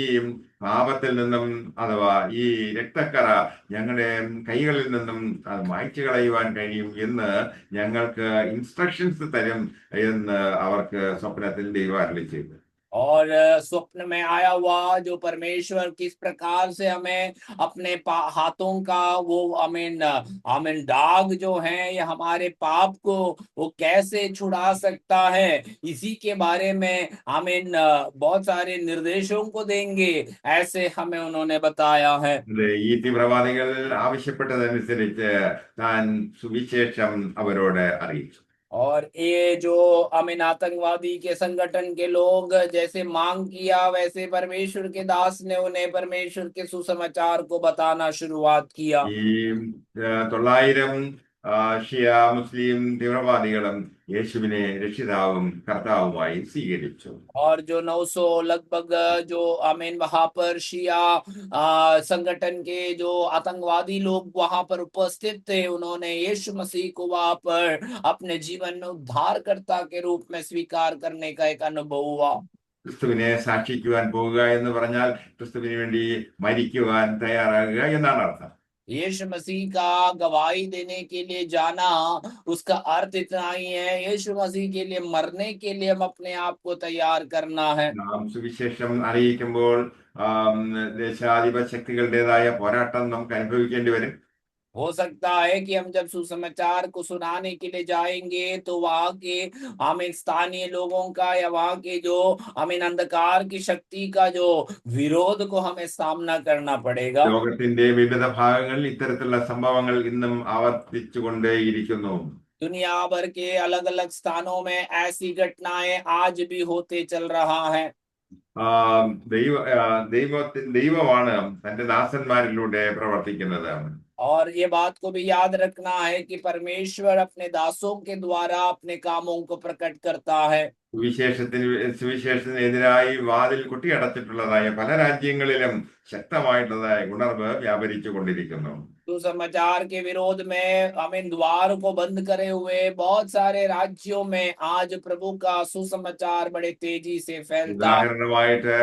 പാപത്തിൽ നിന്നും അഥവാ ഈ രക്തക്കറ ഞങ്ങളുടെ കൈകളിൽ നിന്നും അത് മായ്ച്ചു കളയുവാൻ കഴിയും എന്ന് ഞങ്ങൾക്ക് ഇൻസ്ട്രക്ഷൻസ് തരും എന്ന് അവർക്ക് സ്വപ്നത്തിൽ ദൈവം അരുളി ചെയ്തു. और स्वप्न में आया हुआ जो परमेश्वर किस प्रकार से हमें अपने हाथों का वो आमीन आमीन दाग जो है या हमारे पाप को वो कैसे छुड़ा सकता है, इसी के बारे में आमीन बहुत सारे निर्देशों को देंगे, ऐसे हमें उन्होंने बताया है। ഈ തീവ്രവാദികൾ ആവശ്യപ്പെട്ടതനുസരിച്ച് താൻ സുവിശേഷം അവരോട് അറിയിച്ചു. और ये जो अमीन आतंकवादी के संगठन के लोग जैसे मांग किया, वैसे परमेश्वर के दास ने उन्हें परमेश्वर के सुसमाचार को बताना शुरुआत किया। ഈ 900 ഷിയ മുസ്ലിം തീവ്രവാദികളും യേശുവിനെ രക്ഷിതാവും കർത്താവുമായി സ്വീകരിച്ചു. और जो 900 लगभग जो अमीन वहां पर शिया संगठन के जो आतंकवादी लोग वहां पर उपस्थित थे, उन्होंने यीशु मसीह को वहां पर अपने जीवन में उद्धारकर्ता के रूप में स्वीकार करने का एक अनुभव हुआ। ക്രിസ്തുവിനെ സാക്ഷിക്കുവാൻ പോവുക എന്ന് പറഞ്ഞാൽ ക്രിസ്തുവിന് വേണ്ടി മരിക്കുവാൻ തയ്യാറാകുക എന്നാണ് അർത്ഥം. यीशु मसीह का गवाही देने के लिए जाना, उसका अर्थ इतना ही है, यीशु मसीह के लिए मरने के लिए हम अपने आप को तैयार करना है। നാം സുവിശേഷം അറിയിക്കുമ്പോൾ ദേശാധിപ ശക്തികളുടേതായ പോരാട്ടം നമുക്ക് അനുഭവിക്കേണ്ടി വരും. हो सकता है कि हम जब सुसमाचार को सुनाने के लिए जाएंगे तो वहां के हमें स्थानीय लोगों का या वहां के जो हमें अंधकार की शक्ति का जो विरोध को हमें सामना करना पड़ेगा। ലോകത്തിന്റെ വിവിധ ഭാഗങ്ങളിൽ ഇത്തരത്തിലുള്ള സംഭവങ്ങൾ ഇന്നും ആവർത്തിച്ചുകൊണ്ടേയിരിക്കുന്നു. दुनिया भर के अलग अलग स्थानों में ऐसी घटनाएं आज भी होते चल रहा है। ആ, ദൈവ ആ, ദൈവമാണ് തന്റെ ദാസന്മാരിലൂടെ പ്രവർത്തിക്കുന്നത്. और ये बात को भी याद रखना है कि परमेश्वर अपने दासों के द्वारा अपने कामों को प्रकट करता है। സുവിശേഷത്തിനെതിരായി വാതിൽ കൊട്ടിയടച്ചിട്ടുള്ളതായ പല രാജ്യങ്ങളിലും ശക്തമായിട്ടുള്ളതായ ഉണർവ് വ്യാപരിച്ചു കൊണ്ടിരിക്കുന്നു. सुसमाचार के विरोध में हमें द्वार को बंद करे हुए बहुत सारे राज्यों में आज प्रभु का सुसमाचार बड़े तेजी से फैलता है। ഉദാഹരണമായിട്ട്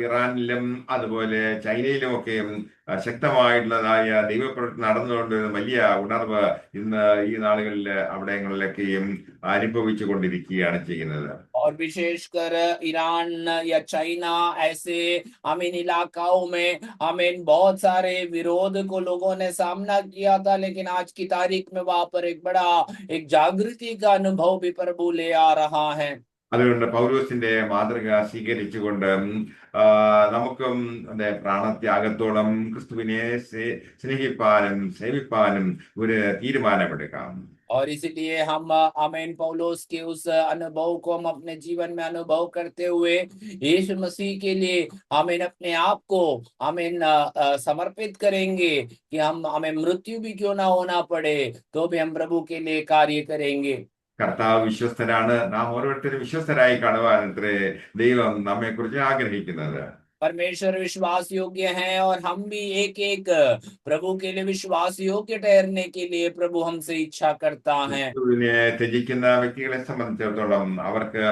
ഇറാനിലും അതുപോലെ ചൈനയിലുമൊക്കെയും ശക്തമായിട്ടുള്ളതായ ദൈവപ്രവൃത്തി നടന്നുകൊണ്ടിരുന്ന വലിയ ഉണർവ് ഇന്ന് ഈ നാളുകളിൽ അവിടങ്ങളിലൊക്കെയും അനുഭവിച്ചു കൊണ്ടിരിക്കുകയാണ് ചെയ്യുന്നത്. और विशेषकर ईरान या चाइना ऐसे हमें इलाकाओं में हमें बहुत सारे विरोध को लोगों ने सामना किया था, लेकिन आज की तारीख में वहां पर एक बड़ा एक जागृति का अनुभव भी प्रभु ले आ रहा है। അതുകൊണ്ട് പൗലോസിന്റെ മാതൃക സ്വീകരിച്ചുകൊണ്ട് നമുക്കും പ്രാണത്യാഗത്തോളം ക്രിസ്തുവിനെ സ്നേഹിപ്പാനും സേവിപ്പാനും ഒരു തീരുമാനമെടുക്കാം. और इसलिए हम आमीन पौलुस के उस अनुभव को हम अपने जीवन में अनुभव करते हुए यीशु मसीह के लिए आमीन अपने आप को आमीन समर्पित करेंगे कि हम हमें मृत्यु भी क्यों ना होना पड़े तो भी हम प्रभु के लिए कार्य करेंगे। കർത്താവ് വിശ്വസ്തനാണ്. നാം ഓരോരുത്തരും വിശ്വസ്തരായി കാണുവാൻ അത്രേ ദൈവം നമ്മെ കുറിച്ച് ആഗ്രഹിക്കുന്നത്. परमेश्वर विश्वास योग्य है और हम भी एक एक प्रभु के लिए विश्वास योग्य ठहरने के लिए प्रभु हमसे इच्छा करता है। ക്രിസ്തുവിനെ ത്യജിക്കുന്ന വ്യക്തികളെ സംബന്ധിച്ചിടത്തോളം അവർക്ക്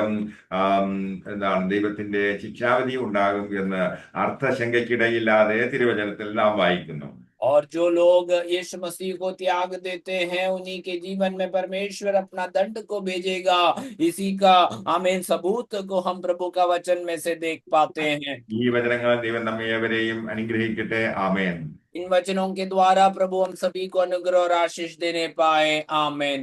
ദൈവത്തിന്റെ ശിക്ഷാവിധി ഉണ്ടാകും എന്ന് അർത്ഥശങ്കയ്ക്കിടയില്ലാതെ തിരുവചനത്തിൽ നാം വായിക്കുന്നു. और जो लोग यीशु मसीह को त्याग देते हैं उन्हीं के जीवन में परमेश्वर अपना दंड को भेजेगा, इसी का आमीन सबूत को हम प्रभु का वचन में से देख पाते हैं। ഈ വചനങ്ങൾ ദൈവം നമ്മെ ഏവരെയും അനുഗ്രഹിക്കട്ടെ. ആമേൻ. इन वचनों के द्वारा प्रभु हम सभी को अनुग्रह और आशीष देने पाए। आमीन।